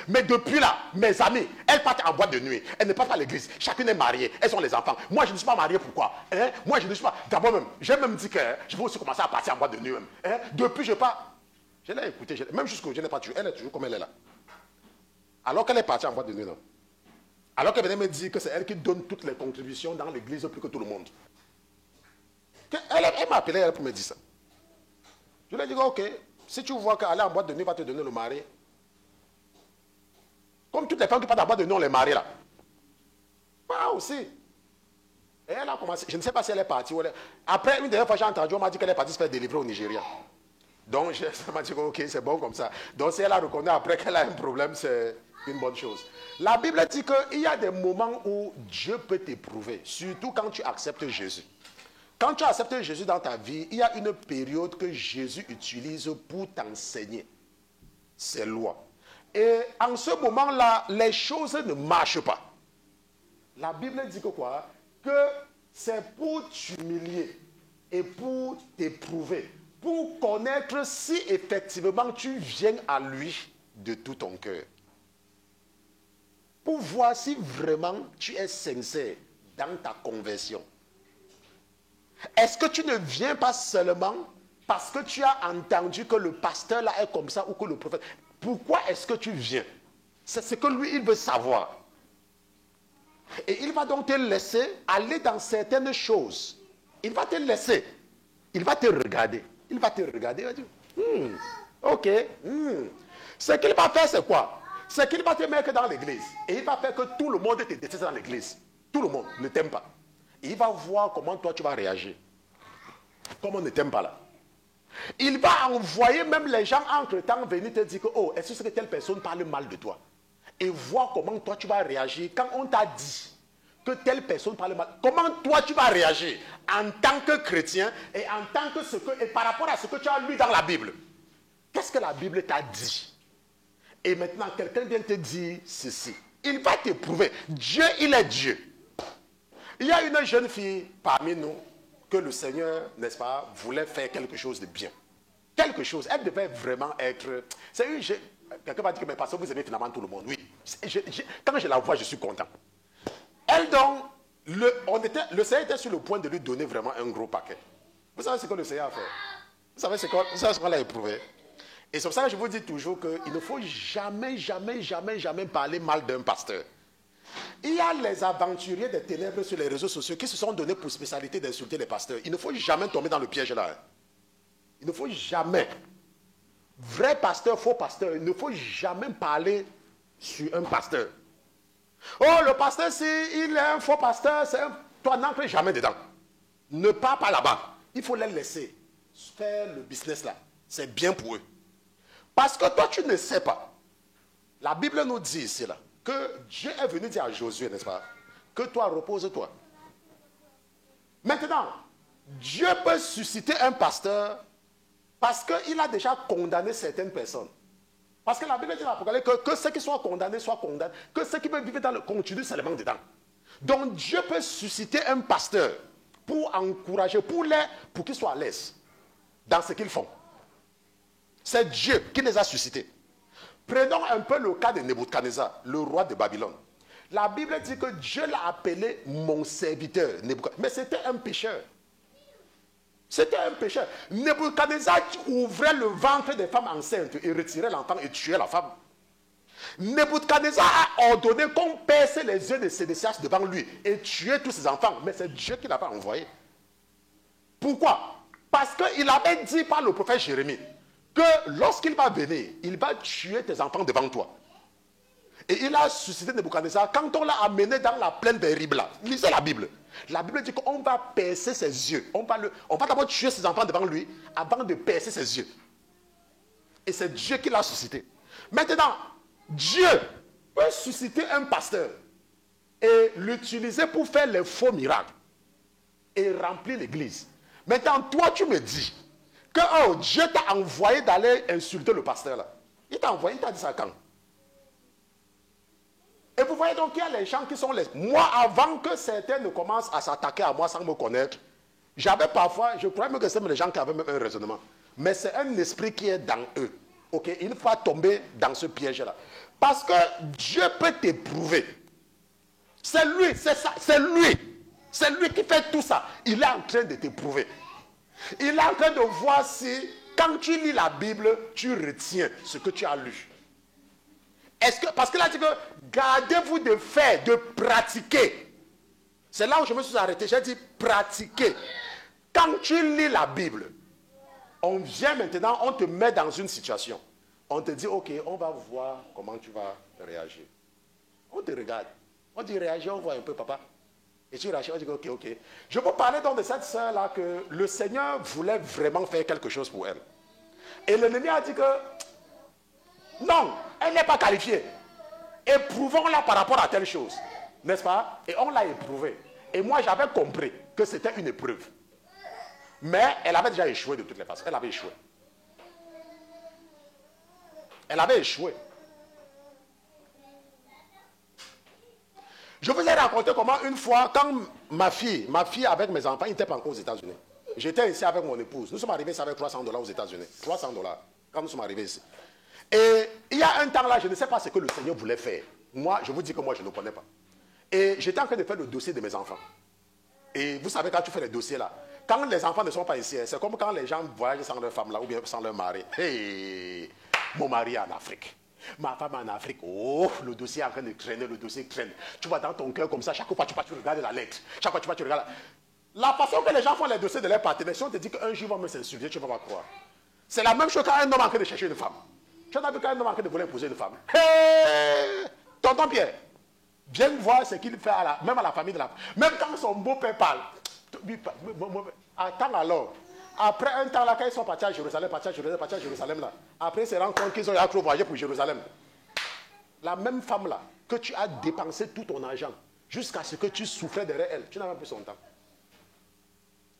Mais depuis là, mes amis, elles partent en boîte de nuit. Elles ne partent pas à l'église. Chacune est mariée. Elles ont les enfants. Moi, je ne suis pas marié. Pourquoi? Moi, je ne suis pas... D'abord même, j'ai même dit que je vais aussi commencer à partir en boîte de nuit. Même. Depuis, je pars... Je l'ai écouté, même jusqu'au je n'ai pas tué. Elle est toujours comme elle est là. Alors qu'elle est partie en boîte de nuit, non. Alors qu'elle venait me dire que c'est elle qui donne toutes les contributions dans l'église plus que tout le monde. Elle m'a appelé pour me dire ça. Je lui ai dit, ok, si tu vois qu'aller en boîte de nuit va te donner le mari, comme toutes les femmes qui partent en boîte de nuit, on les marie là. Moi aussi. Et elle a commencé, je ne sais pas si elle est partie. Après, une dernière fois, j'ai entendu, on m'a dit qu'elle est partie se faire délivrer au Nigeria. Donc, ça m'a dit, ok, c'est bon comme ça. Donc, si elle a reconnu après qu'elle a un problème, c'est une bonne chose. La Bible dit qu'il y a des moments où Dieu peut t'éprouver, surtout quand tu acceptes Jésus. Quand tu acceptes Jésus dans ta vie, il y a une période que Jésus utilise pour t'enseigner ses lois. Et en ce moment-là, les choses ne marchent pas. La Bible dit que quoi? Que c'est pour t'humilier et pour t'éprouver. Pour connaître si effectivement tu viens à lui de tout ton cœur. Pour voir si vraiment tu es sincère dans ta conversion. Est-ce que tu ne viens pas seulement parce que tu as entendu que le pasteur là est comme ça ou que le prophète? Pourquoi est-ce que tu viens? C'est ce que lui, il veut savoir. Et il va donc te laisser aller dans certaines choses. Il va te laisser. Il va te regarder. Il va te regarder, il va dire, ok. Ce qu'il va faire, c'est quoi? C'est qu'il va te mettre dans l'église. Et il va faire que tout le monde te déteste dans l'église. Tout le monde ne t'aime pas. Et il va voir comment toi tu vas réagir. Comme on ne t'aime pas là. Il va envoyer même les gens entre-temps venir te dire que, oh, est-ce que telle personne parle mal de toi? Et voir comment toi tu vas réagir quand on t'a dit que telle personne parle mal. Comment toi tu vas réagir en tant que chrétien et en tant que et par rapport à ce que tu as lu dans la Bible. Qu'est-ce que la Bible t'a dit? Et maintenant quelqu'un vient te dire ceci. Il va t'éprouver. Dieu, il est Dieu. Il y a une jeune fille parmi nous que le Seigneur, n'est-ce pas, voulait faire quelque chose de bien. Quelque chose. Elle devait vraiment être... Quelqu'un va dire que mais pasteur, vous aimez finalement tout le monde. Oui. Quand je la vois, je suis content. Elle donc, le Seigneur était sur le point de lui donner vraiment un gros paquet. Vous savez ce que le Seigneur a fait? Vous savez ce qu'on a éprouvé? Et c'est pour ça que je vous dis toujours qu'il ne faut jamais, jamais, jamais, jamais parler mal d'un pasteur. Il y a les aventuriers des ténèbres sur les réseaux sociaux qui se sont donnés pour spécialité d'insulter les pasteurs. Il ne faut jamais tomber dans le piège là. Il ne faut jamais. Vrai pasteur, faux pasteur, il ne faut jamais parler sur un pasteur. Oh, le pasteur, s'il est un faux pasteur, toi n'entre jamais dedans. Ne pars pas là-bas. Il faut les laisser faire le business là. C'est bien pour eux. Parce que toi, tu ne sais pas. La Bible nous dit ici là, que Dieu est venu dire à Josué, n'est-ce pas, que toi, repose-toi. Maintenant, Dieu peut susciter un pasteur parce qu'il a déjà condamné certaines personnes. Parce que la Bible dit dans l'Apocalypse que ceux qui soient condamnés, que ceux qui veulent vivre dans le continu seulement dedans. Donc Dieu peut susciter un pasteur pour encourager, pour qu'ils soient à l'aise dans ce qu'ils font. C'est Dieu qui les a suscités. Prenons un peu le cas de Nebuchadnezzar, le roi de Babylone. La Bible dit que Dieu l'a appelé mon serviteur, Nebuchadnezzar. Mais c'était un pécheur. C'était un pécheur. Nebuchadnezzar ouvrait le ventre des femmes enceintes et retirait l'enfant et tuait la femme. Nebuchadnezzar a ordonné qu'on perce les yeux de Sédécias devant lui et tuer tous ses enfants. Mais c'est Dieu qui ne l'a pas envoyé. Pourquoi? Parce qu'il avait dit par le prophète Jérémie que lorsqu'il va venir, il va tuer tes enfants devant toi. Et il a suscité Nebuchadnezzar quand on l'a amené dans la plaine des Ribla. Lisez la Bible. La Bible dit qu'on va percer ses yeux. On va d'abord tuer ses enfants devant lui avant de percer ses yeux. Et c'est Dieu qui l'a suscité. Maintenant, Dieu peut susciter un pasteur et l'utiliser pour faire les faux miracles et remplir l'église. Maintenant, toi, tu me dis que Dieu t'a envoyé d'aller insulter le pasteur là. Il t'a envoyé, il t'a dit ça quand? Et vous voyez donc qu'il y a les gens qui sont les... Moi, avant que certains ne commencent à s'attaquer à moi sans me connaître, j'avais parfois, je croyais même que c'est les gens qui avaient même un raisonnement. Mais c'est un esprit qui est dans eux. Ok, il ne faut pas tomber dans ce piège-là. Parce que Dieu peut t'éprouver. C'est lui, c'est ça, c'est lui. C'est lui qui fait tout ça. Il est en train de t'éprouver. Il est en train de voir si, quand tu lis la Bible, tu retiens ce que tu as lu. Parce qu'il a dit que gardez-vous de faire, de pratiquer. C'est là où je me suis arrêté. J'ai dit pratiquer. Quand tu lis la Bible, on vient maintenant, on te met dans une situation. On te dit, ok, on va voir comment tu vas réagir. On te regarde. On dit, réagis, on voit un peu, papa. Et tu réagis, on dit, ok, ok. Je peux parler donc de cette sœur-là que le Seigneur voulait vraiment faire quelque chose pour elle. Et l'ennemi a dit que, non, elle n'est pas qualifiée. Éprouvons-la par rapport à telle chose. N'est-ce pas? Et on l'a éprouvée. Et moi, j'avais compris que c'était une épreuve. Mais elle avait déjà échoué de toutes les façons. Elle avait échoué. Elle avait échoué. Je vous ai raconté comment une fois, quand ma fille avec mes enfants, ils n'étaient pas encore aux États-Unis. J'étais ici avec mon épouse. Nous sommes arrivés ici avec $300 aux États-Unis. $300 quand nous sommes arrivés ici. Et il y a un temps là, je ne sais pas ce que le Seigneur voulait faire. Moi, je vous dis que moi, je ne connais pas. Et j'étais en train de faire le dossier de mes enfants. Et vous savez, quand tu fais les dossiers là, quand les enfants ne sont pas ici, c'est comme quand les gens voyagent sans leur femme là, ou bien sans leur mari. Hey, mon mari est en Afrique. Ma femme est en Afrique. Oh, le dossier est en train de traîner, le dossier traîne. Tu vas dans ton cœur comme ça, chaque fois tu regardes la lettre. Chaque fois tu regardes. La façon que les gens font les dossiers de leurs partenaires, si on te dit qu'un jour ils vont me s'insulter, tu ne vas pas croire. C'est la même chose quand un homme est en train de chercher une femme. Tu as vu quand un homme est en train de vouloir épouser une femme. Hey, tonton Pierre, viens voir ce qu'il fait même à la famille de la femme. Même quand son beau-père parle. Attends alors. Après un temps là, quand ils sont partis à Jérusalem, là, après ils se rendent compte qu'ils ont accro voyager pour Jérusalem. La même femme là, que tu as dépensé tout ton argent, jusqu'à ce que tu souffrais derrière elle, tu n'as même plus son temps.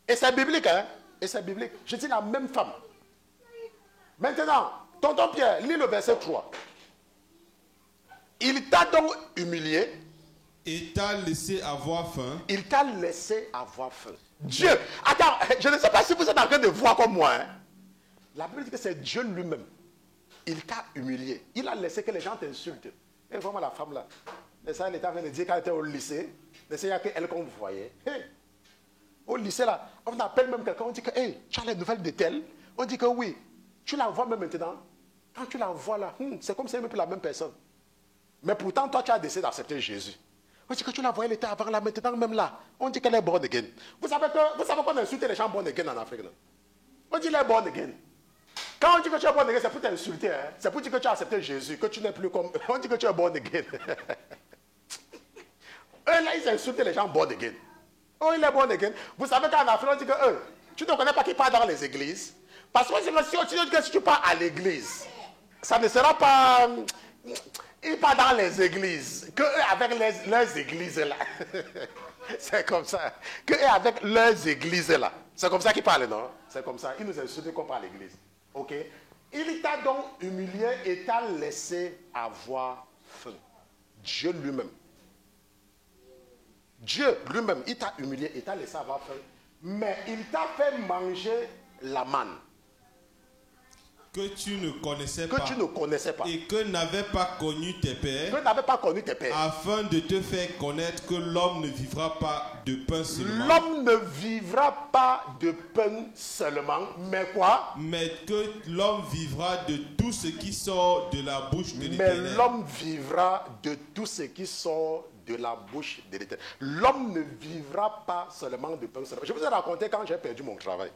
Et c'est biblique, hein? Et c'est biblique. Je dis la même femme. Maintenant, tonton Pierre, lis le verset 3. Il t'a donc humilié. Et t'a laissé avoir faim. Il t'a laissé avoir faim. Dieu. Attends, je ne sais pas si vous êtes en train de voir comme moi. Hein. La Bible dit que c'est Dieu lui-même. Il t'a humilié. Il a laissé que les gens t'insultent. Et vraiment la femme là. Et ça, elle était en train de dire qu'elle était au lycée. Mais c'est qu'elle qu'on voyait. Hey. Au lycée là, on appelle même quelqu'un, on dit que hey, tu as les nouvelles de tel. On dit que oui. Tu la vois même maintenant. Quand tu la vois là, c'est comme si elle n'est plus la même personne. Mais pourtant, toi, tu as décidé d'accepter Jésus. On dit que tu la voyais, elle était avant là, maintenant même là. On dit qu'elle est born again. Vous savez qu'on insulte les gens born again en Afrique. Non? On dit qu'elle est born again. Quand on dit que tu es born again, c'est pour t'insulter. Hein? C'est pour dire que tu as accepté Jésus, que tu n'es plus comme... On dit que tu es born again. Eux là, ils insultent les gens born again. Oh, il est born again. Vous savez qu'en Afrique, on dit que tu ne connais pas qui part dans les églises. Parce que si tu pars à l'église, ça ne sera pas... Il part dans les églises. Que eux avec leurs églises là. C'est comme ça. Que eux avec leurs églises là. C'est comme ça qu'ils parlent, non? C'est comme ça. Ils nous insultent qu'on parle à l'église. Ok? Il t'a donc humilié et t'a laissé avoir faim. Dieu lui-même. Dieu lui-même, il t'a humilié et t'a laissé avoir faim. Mais il t'a fait manger la manne. Que tu ne connaissais pas. Et que n'avait pas connu tes pères. Afin de te faire connaître que l'homme ne vivra pas de pain seulement. L'homme ne vivra pas de pain seulement, mais quoi? Mais que l'homme vivra de tout ce qui sort de la bouche de l'Éternel. Mais l'homme vivra de tout ce qui sort de la bouche de l'Éternel. L'homme ne vivra pas seulement de pain seulement. Je vous ai raconté quand j'ai perdu mon travail.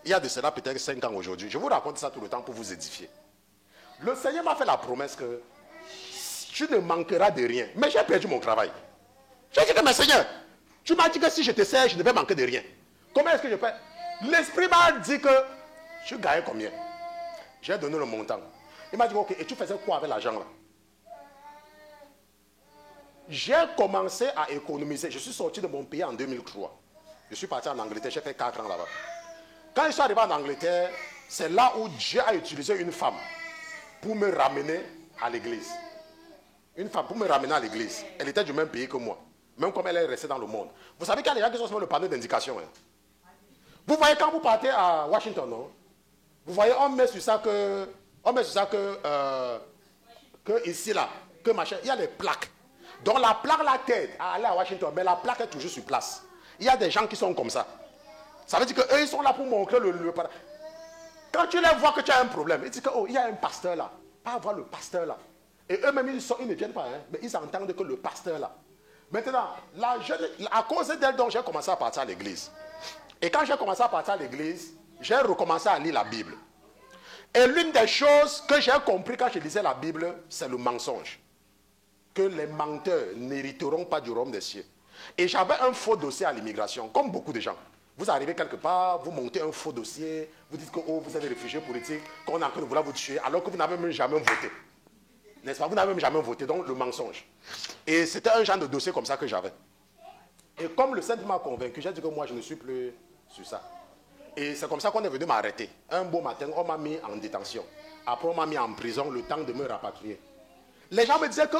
Il y a de cela peut-être 5 ans aujourd'hui. Je vous raconte ça tout le temps pour vous édifier. Le Seigneur m'a fait la promesse que tu ne manqueras de rien. Mais j'ai perdu mon travail. J'ai dit que, mais Seigneur, tu m'as dit que si je te sers, je ne vais manquer de rien. Comment est-ce que je fais? L'Esprit m'a dit que tu gagnais combien? J'ai donné le montant. Il m'a dit, ok, et tu faisais quoi avec l'argent là? J'ai commencé à économiser. Je suis sorti de mon pays en 2003. Je suis parti en Angleterre, j'ai fait 4 ans là-bas. Quand je suis arrivé en Angleterre, c'est là où Dieu a utilisé une femme pour me ramener à l'église. Une femme pour me ramener à l'église. Elle était du même pays que moi. Même comme elle est restée dans le monde. Vous savez qu'il y a des gens qui sont sur le panneau d'indication. Hein? Vous voyez quand vous partez à Washington, non? Vous voyez, on met sur ça que ici là, que machin, il y a des plaques. Donc la plaque la tête à aller à Washington, mais la plaque est toujours sur place. Il y a des gens qui sont comme ça. Ça veut dire qu'eux, ils sont là pour montrer le... Quand tu les vois que tu as un problème, ils disent que, oh, il y a un pasteur là. Pas voir le pasteur là. Et eux-mêmes, ils ne viennent pas, hein, mais ils entendent que le pasteur là. Maintenant, à cause d'elle, donc, j'ai commencé à partir à l'église. Et quand j'ai commencé à partir à l'église, j'ai recommencé à lire la Bible. Et l'une des choses que j'ai compris quand je lisais la Bible, c'est le mensonge. Que les menteurs n'hériteront pas du royaume des cieux. Et j'avais un faux dossier à l'immigration, comme beaucoup de gens. Vous arrivez quelque part, vous montez un faux dossier, vous dites que oh, vous êtes des réfugiés politiques, qu'on est en train de vouloir vous tuer, alors que vous n'avez même jamais voté. N'est-ce pas? Vous n'avez même jamais voté, donc le mensonge. Et c'était un genre de dossier comme ça que j'avais. Et comme le Saint m'a convaincu, j'ai dit que moi je ne suis plus sur ça. Et c'est comme ça qu'on est venu m'arrêter. Un beau matin, on m'a mis en détention. Après, on m'a mis en prison le temps de me rapatrier. Les gens me disaient que,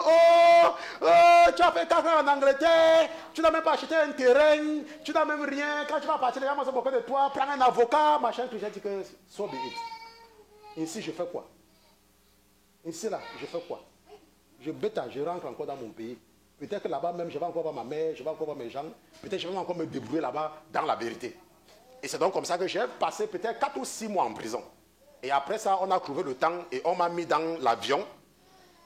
tu as fait 4 ans en Angleterre, tu n'as même pas acheté un terrain, tu n'as même rien. Quand tu vas partir, les gens vont se moquer de toi, prends un avocat, machin. J'ai dit que, so be it. Ici, je fais quoi? Ici, là, je fais quoi? Je bêta, je rentre encore dans mon pays. Peut-être que là-bas même, je vais encore voir ma mère, je vais encore voir mes gens. Peut-être que je vais encore me débrouiller là-bas dans la vérité. Et c'est donc comme ça que j'ai passé peut-être 4 ou 6 mois en prison. Et après ça, on a trouvé le temps et on m'a mis dans l'avion.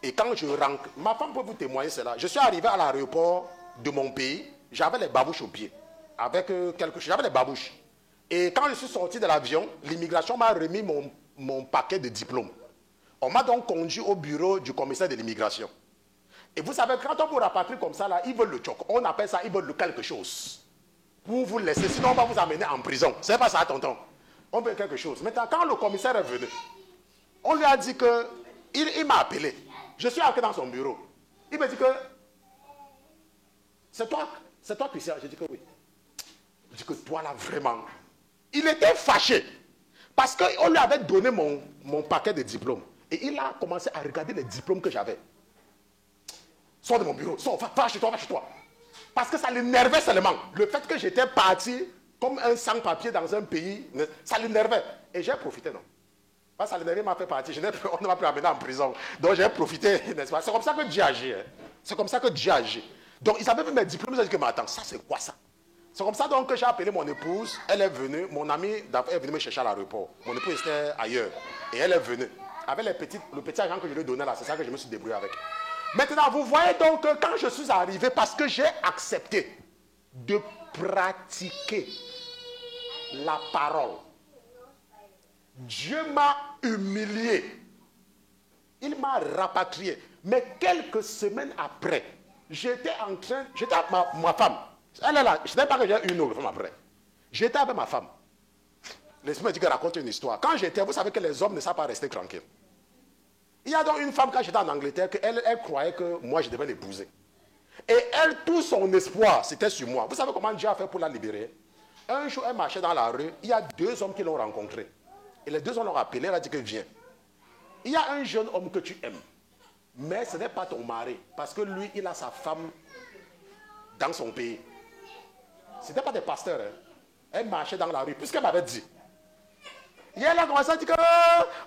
Et quand je rentre, ma femme peut vous témoigner cela. Je suis arrivé à l'aéroport de mon pays, j'avais les babouches aux pieds. Avec quelque chose, j'avais les babouches. Et quand je suis sorti de l'avion, l'immigration m'a remis mon paquet de diplômes. On m'a donc conduit au bureau du commissaire de l'immigration. Et vous savez, quand on vous rapatrie comme ça, là, ils veulent le choc. On appelle ça, ils veulent le quelque chose. Pour vous laisser, sinon on va vous amener en prison. C'est pas ça, tonton. On veut quelque chose. Maintenant, quand le commissaire est venu, on lui a dit que, il m'a appelé. Je suis entré dans son bureau. Il me dit que, c'est toi Christian? J'ai dit que oui. Il dit que toi là, vraiment. Il était fâché. Parce qu'on lui avait donné mon paquet de diplômes. Et il a commencé à regarder les diplômes que j'avais. Sors de mon bureau, sors, va chez toi, va chez toi. Parce que ça l'énervait seulement. Le fait que j'étais parti comme un sans-papier dans un pays, ça l'énervait. Et j'ai profité, non? Ça l'énervait, m'a fait partir. On ne m'a plus amené en prison. Donc j'ai profité, n'est-ce pas? C'est comme ça que Dieu agit. Hein? C'est comme ça que Dieu agit. Donc ils avaient vu mes diplômes, ils ont dit que, mais attends, ça c'est quoi ça? C'est comme ça donc que j'ai appelé mon épouse. Elle est venue, mon amie est venue me chercher à l'aéroport. Mon épouse était ailleurs. Et elle est venue. Avec le petit argent que je lui ai donné là, c'est ça que je me suis débrouillé avec. Maintenant, vous voyez donc que quand je suis arrivé, parce que j'ai accepté de pratiquer la parole, Dieu m'a humilié. Il m'a rapatrié. Mais quelques semaines après, j'étais avec ma femme. Elle est là. Je ne savais pas que j'ai une autre femme après. J'étais avec ma femme. L'esprit m'a dit qu'elle raconte une histoire. Quand j'étais, vous savez que les hommes ne savent pas rester tranquilles. Il y a donc une femme, quand j'étais en Angleterre, elle croyait que moi, je devais l'épouser. Et elle, tout son espoir, c'était sur moi. Vous savez comment Dieu a fait pour la libérer? Un jour, elle marchait dans la rue. Il y a deux hommes qui l'ont rencontrée. Et les deux hommes l'ont appelé. Elle a dit que viens. Il y a un jeune homme que tu aimes. Mais ce n'est pas ton mari. Parce que lui, il a sa femme dans son pays. Ce n'était pas des pasteurs. Hein. Elle marchait dans la rue. Puisqu'elle m'avait dit. Et elle a commencé à dire que,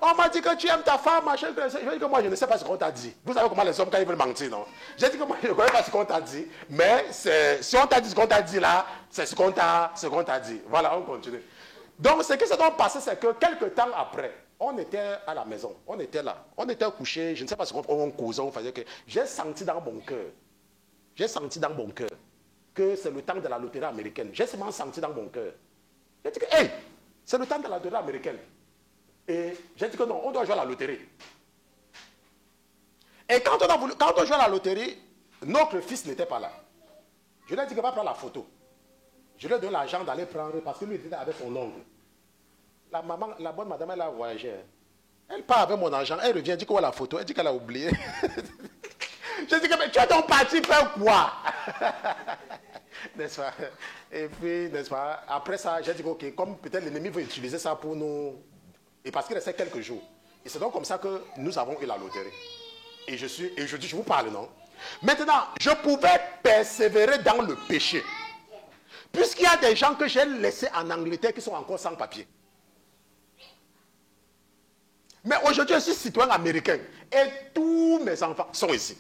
on m'a dit que tu aimes ta femme, machin. Je dis que moi, je ne sais pas ce qu'on t'a dit. Vous savez comment les hommes, quand ils veulent mentir, non? J'ai dit que moi, je ne connais pas ce qu'on t'a dit. Mais si on t'a dit ce qu'on t'a dit là, c'est ce qu'on t'a dit. Voilà, on continue. Donc, ce qui s'est donc passé, c'est que quelques temps après, on était à la maison. On était là. On était couchés. Je ne sais pas ce qu'on causait. On faisait que j'ai senti dans mon cœur. J'ai senti dans mon cœur que c'est le temps de la loterie américaine. J'ai seulement senti dans mon cœur. J'ai dit que, hey! C'est le temps de la loterie américaine. Et j'ai dit que non, on doit jouer à la loterie. Et quand on jouait à la loterie, notre fils n'était pas là. Je lui ai dit qu'il va prendre la photo. Je lui ai donné l'argent d'aller prendre parce que lui était avec son oncle. La bonne madame, elle a voyagé. Elle part avec mon argent, elle revient, elle dit quoi la photo? Elle dit qu'elle a oublié. Je dis que mais tu es donc parti faire quoi? N'est-ce pas? Et puis, n'est-ce pas? Après ça, j'ai dit ok, comme peut-être l'ennemi veut utiliser ça pour nous. Et parce qu'il restait quelques jours. Et c'est donc comme ça que nous avons eu la loterie. Et je dis, je vous parle, non? Maintenant, je pouvais persévérer dans le péché. Puisqu'il y a des gens que j'ai laissés en Angleterre qui sont encore sans papier. Mais aujourd'hui, je suis citoyen américain. Et tous mes enfants sont ici.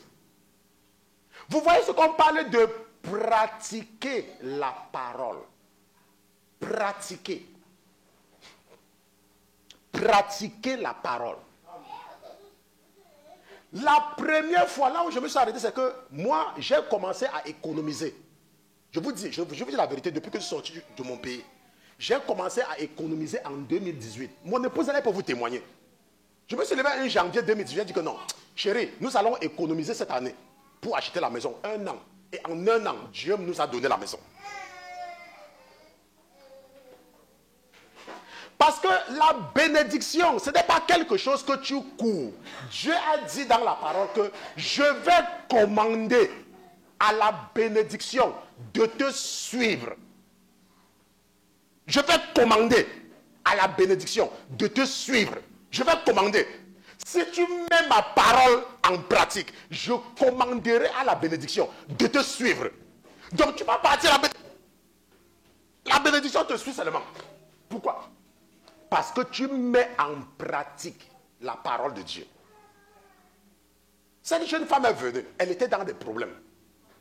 Vous voyez ce qu'on parle de pratiquer la parole. Pratiquer. Pratiquer la parole. La première fois, là où je me suis arrêté, c'est que moi, j'ai commencé à économiser. Je vous dis la vérité, depuis que je suis sorti de mon pays, j'ai commencé à économiser en 2018. Mon épouse, elle est pour vous témoigner. Je me suis levé en janvier 2018, j'ai dit que non, chérie, nous allons économiser cette année pour acheter la maison. 1 an. Et en 1 an, Dieu nous a donné la maison. Parce que la bénédiction, ce n'est pas quelque chose que tu cours. Dieu a dit dans la parole que je vais commander à la bénédiction de te suivre. Je vais commander à la bénédiction de te suivre. Je vais commander. Si tu mets ma parole en pratique, je commanderai à la bénédiction de te suivre. Donc tu vas partir la bénédiction te suit seulement. Pourquoi? Parce que tu mets en pratique la parole de Dieu. Cette jeune femme est venue, elle était dans des problèmes.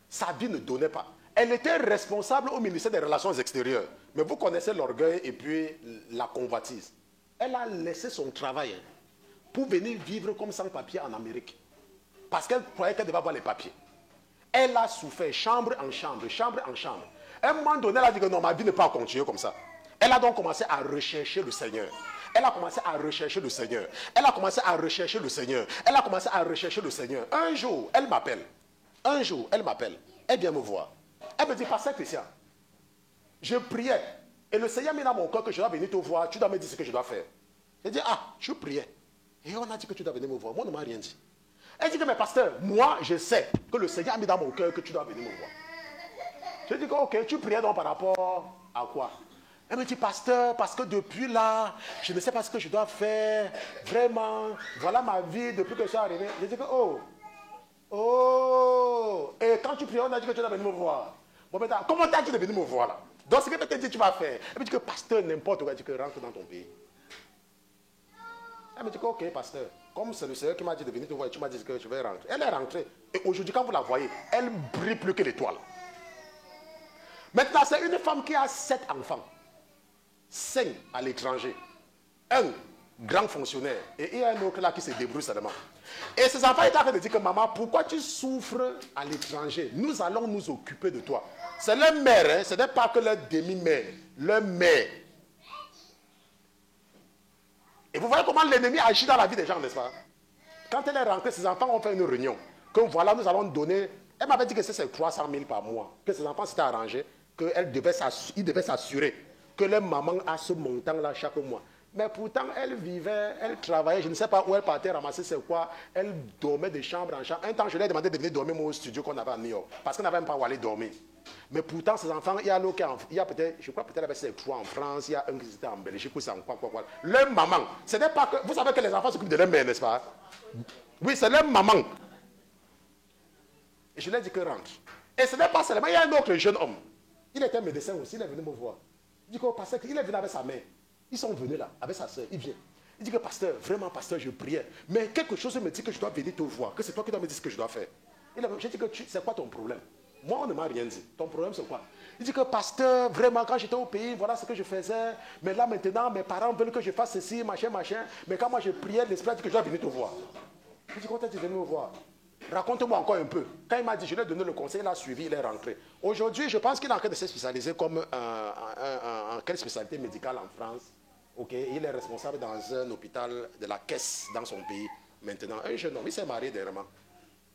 Sa vie ne donnait pas. Elle était responsable au ministère des Relations extérieures. Mais vous connaissez l'orgueil et puis la convoitise. Elle a laissé son travail pour venir vivre comme sans-papier en Amérique. Parce qu'elle croyait qu'elle devait avoir les papiers. Elle a souffert chambre en chambre, chambre en chambre. À un moment donné, elle a dit que non, ma vie ne peut pas continuer comme ça. Elle a donc commencé à rechercher le Seigneur. Elle a commencé à rechercher le Seigneur. Elle a commencé à rechercher le Seigneur. Elle a commencé à rechercher le Seigneur. Un jour, elle m'appelle. Un jour, elle m'appelle. Elle vient me voir. Elle me dit, Pasteur Christian, je priais. Et le Seigneur m'a mis dans mon cœur que je dois venir te voir. Tu dois me dire ce que je dois faire. J'ai dit, ah, je priais. Et on a dit que tu dois venir me voir. Moi, on ne m'a rien dit. Elle dit que, mais pasteur, moi, je sais que le Seigneur a mis dans mon cœur que tu dois venir me voir. Je dis que, ok, tu priais donc par rapport à quoi? Elle me dit, pasteur, parce que depuis là, je ne sais pas ce que je dois faire. Vraiment, voilà ma vie depuis que je suis arrivé. Je dis que, oh, tu pries, on a dit que tu dois venir me voir. Bon, maintenant, comment t'as dit de venir me voir là? Donc, ce que tu dis, tu vas faire. Elle me dit que pasteur, n'importe quoi, dit que rentre dans ton pays. Elle me dit que, ok, pasteur, comme c'est le Seigneur qui m'a dit de venir te voir et tu m'as dit que je vais rentrer. Elle est rentrée. Et aujourd'hui, quand vous la voyez, elle brille plus que l'étoile. Maintenant, c'est une femme qui a 7 enfants. 5 à l'étranger. Un grand fonctionnaire. Et il y a un autre là qui se débrouille seulement. Et ces enfants étaient en train de dire que maman, pourquoi tu souffres à l'étranger? Nous allons nous occuper de toi. C'est leur mère, hein? Ce n'est pas que leur demi-mère. Leur mère. Et vous voyez comment l'ennemi agit dans la vie des gens, n'est-ce pas? Quand elle est rentrée, ses enfants ont fait une réunion. Que voilà, nous allons donner. Elle m'avait dit que c'est 300 000 par mois. Que ses enfants s'étaient arrangés. Qu'ils devaient s'assurer que leur maman a ce montant-là chaque mois. Mais pourtant, elle vivait, elle travaillait, je ne sais pas où elle partait ramasser c'est quoi. Elle dormait de chambre en chambre. Un temps, je lui ai demandé de venir dormir au studio qu'on avait à New York. Parce qu'on n'avait même pas où aller dormir. Mais pourtant, ces enfants, il y a peut-être, je crois peut-être avec 3 en France, il y a un qui était en Belgique, ou c'est en quoi. Leur maman, ce n'est pas que, vous savez que les enfants s'occupent de leur mère, n'est-ce pas? Oui, c'est leur maman. Et je lui ai dit que rentre. Et ce n'est pas seulement, il y a un autre jeune homme. Il était médecin aussi, il est venu me voir. Il dit qu'il est venu avec sa mère. Ils sont venus là, avec sa soeur, il vient. Il dit que pasteur, vraiment pasteur, je priais. Mais quelque chose me dit que je dois venir te voir, que c'est toi qui dois me dire ce que je dois faire. J'ai dit que c'est quoi ton problème? Moi, on ne m'a rien dit. Ton problème, c'est quoi? Il dit que pasteur, vraiment, quand j'étais au pays, voilà ce que je faisais. Mais là, maintenant, mes parents veulent que je fasse ceci, machin. Mais quand moi je priais, l'esprit a dit que je dois venir te voir. Il dit, quand tu es venu me voir? Raconte-moi encore un peu. Quand il m'a dit, je lui ai donné le conseil, il a suivi, il est rentré. Aujourd'hui, je pense qu'il est en train de se spécialiser comme quelle spécialité médicale en France. Okay. Il est responsable dans un hôpital de la caisse dans son pays. Maintenant, un jeune homme, il s'est marié dernièrement.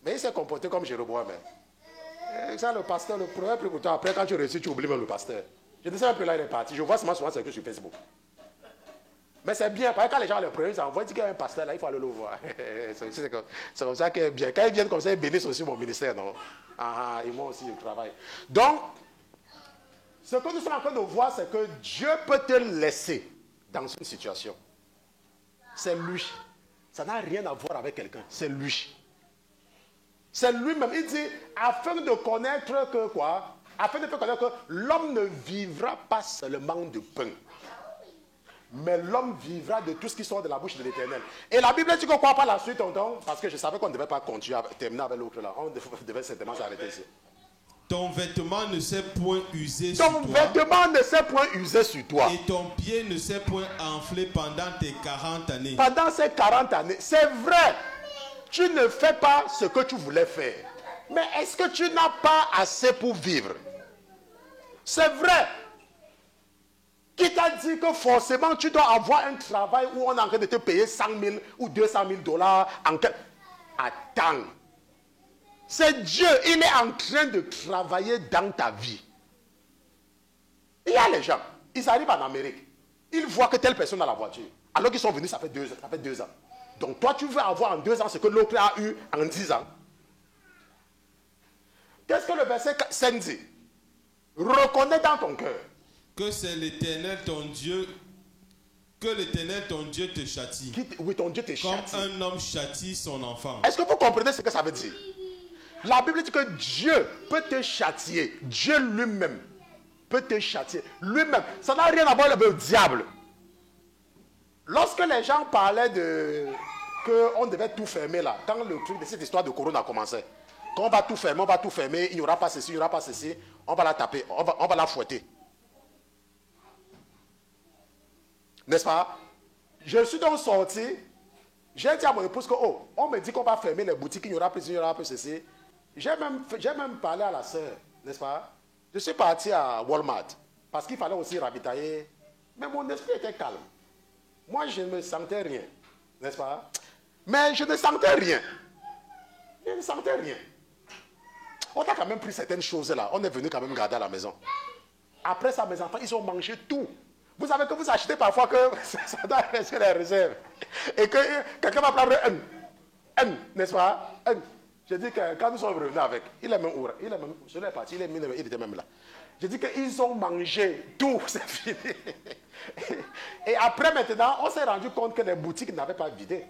Mais il s'est comporté comme Jéroboam. Et ça, le pasteur, le premier plus tard, après, quand tu réussis, tu oublies même le pasteur. Je ne sais même plus là, il est parti. Je vois souvent c'est que sur Facebook. Mais c'est bien, parce que quand les gens le prennent, ils envoient, ils disent qu'il y a un pasteur là, il faut aller le voir. C'est comme ça qu'il est bien. Quand ils viennent comme ça, ils bénissent aussi mon ministère, non? Ils m'ont aussi le travail. Donc, ce que nous sommes en train de voir, c'est que Dieu peut te laisser dans une situation. C'est lui. Ça n'a rien à voir avec quelqu'un. C'est lui. C'est lui-même. Il dit, afin de connaître que quoi? Afin de connaître que l'homme ne vivra pas seulement de pain. Mais l'homme vivra de tout ce qui sort de la bouche de l'Éternel. Et la Bible dit qu'on ne croit pas la suite, tonton, parce que je savais qu'on ne devait pas continuer à terminer avec l'autre là. On devait certainement s'arrêter ici. Ton vêtement ne s'est point usé sur toi. Ton vêtement ne s'est point usé sur toi. Et ton pied ne s'est point enflé pendant tes 40 années. Pendant ces 40 années, c'est vrai. Tu ne fais pas ce que tu voulais faire. Mais est-ce que tu n'as pas assez pour vivre? C'est vrai. Qui t'a dit que forcément tu dois avoir un travail où on est en train de te payer 100 000 ou 200 000 dollars en... Attends. C'est Dieu, il est en train de travailler dans ta vie. Il y a les gens, ils arrivent en Amérique, ils voient que telle personne a la voiture, alors qu'ils sont venus, ça fait 2 ans. Donc toi, tu veux avoir en 2 ans ce que l'autre a eu en 10 ans. Qu'est-ce que le verset 5 dit? Reconnais dans ton cœur que c'est l'Éternel ton Dieu, que l'Éternel ton Dieu te châtie. Oui, ton Dieu te châtie. Comme un homme châtie son enfant. Est-ce que vous comprenez ce que ça veut dire? La Bible dit que Dieu peut te châtier. Dieu lui-même peut te châtier. Lui-même. Ça n'a rien à voir avec le diable. Lorsque les gens parlaient de qu'on devait tout fermer là, quand le truc de cette histoire de corona a commencé, quand on va tout fermer, il n'y aura pas ceci, il n'y aura pas ceci, on va la taper, on va la fouetter. N'est-ce pas? Je suis donc sorti, j'ai dit à mon épouse que, on me dit qu'on va fermer les boutiques, il n'y aura plus ceci. J'ai même parlé à la sœur, n'est-ce pas? Je suis parti à Walmart, parce qu'il fallait aussi ravitailler, mais mon esprit était calme. Moi, je ne sentais rien, n'est-ce pas? Mais je ne sentais rien. Je ne sentais rien. On a quand même pris certaines choses là, on est venu quand même garder à la maison. Après ça, mes enfants, ils ont mangé tout. Vous savez que vous achetez parfois que ça doit rester les réserves. Et que quelqu'un va prendre un, n'est-ce pas? Un. Je dis que quand nous sommes revenus avec, il est même celui est parti, il était même là. Je dis qu'ils ont mangé tout, c'est fini. Et après maintenant, on s'est rendu compte que les boutiques n'avaient pas vidé.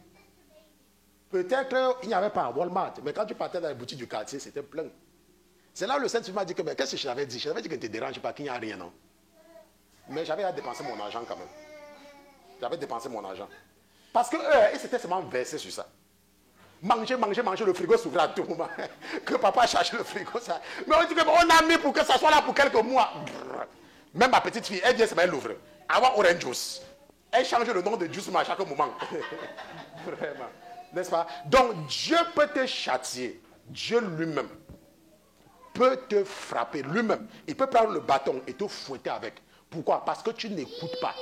Peut-être qu'il n'y avait pas à Walmart, mais quand tu partais dans les boutiques du quartier, c'était plein. C'est là où le Saint-Esprit m'a dit que, mais qu'est-ce que je t'avais dit? Je t'avais dit que ne te dérange pas, qu'il n'y a rien, non? Mais j'avais à dépenser mon argent quand même. J'avais dépensé mon argent. Parce que eux, ils s'étaient seulement versés sur ça. Manger, le frigo s'ouvrait à tout moment. Que papa cherche le frigo, ça. Mais on dit qu'on a mis pour que ça soit là pour quelques mois. Même ma petite fille, elle vient se mettre l'ouvre. Avoir orange juice. Elle change le nom de juice à chaque moment. Vraiment. N'est-ce pas? Donc Dieu peut te châtier. Dieu lui-même peut te frapper lui-même. Il peut prendre le bâton et te fouetter avec. Pourquoi? Parce que tu n'écoutes pas.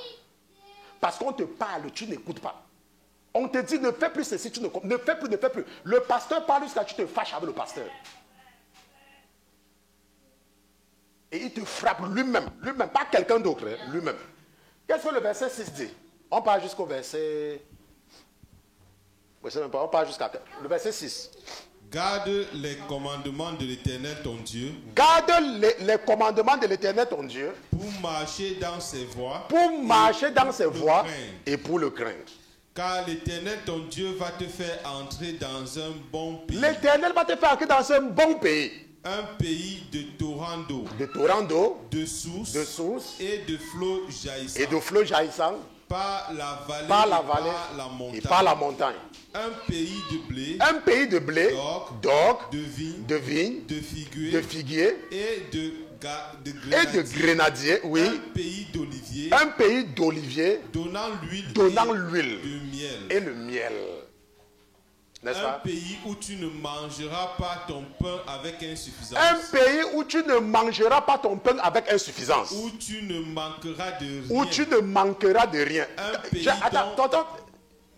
Parce qu'on te parle, tu n'écoutes pas. On te dit ne fais plus ceci, tu ne fais plus, ne fais plus. Le pasteur parle jusqu'à tu te fâches avec le pasteur. Et il te frappe lui-même, pas quelqu'un d'autre, hein, lui-même. Qu'est-ce que le verset 6 dit? On part jusqu'au verset... Je ne sais même pas, on part jusqu'à... Le verset 6. Garde les commandements de l'Éternel ton Dieu. Garde les commandements de l'Éternel ton Dieu. Pour marcher dans ses voies. Pour marcher dans ses voies et pour le craindre. Car l'Éternel ton Dieu va te faire entrer dans un bon pays. L'Éternel va te faire entrer dans un bon pays. Un pays de torrents d'eau. De torrents d'eau. De sources. Et de flots jaillissants. Par la vallée, et par la montagne. Un pays de blé, d'orge, de vigne, de figuier et de grenadier, oui. Un pays d'olivier, donnant l'huile et le miel. N'est-ce pas? Un pays où tu ne mangeras pas ton pain avec insuffisance. Un pays où tu ne mangeras pas ton pain avec insuffisance. Où tu ne manqueras de rien. Où tu ne manqueras de rien. Un pays attends,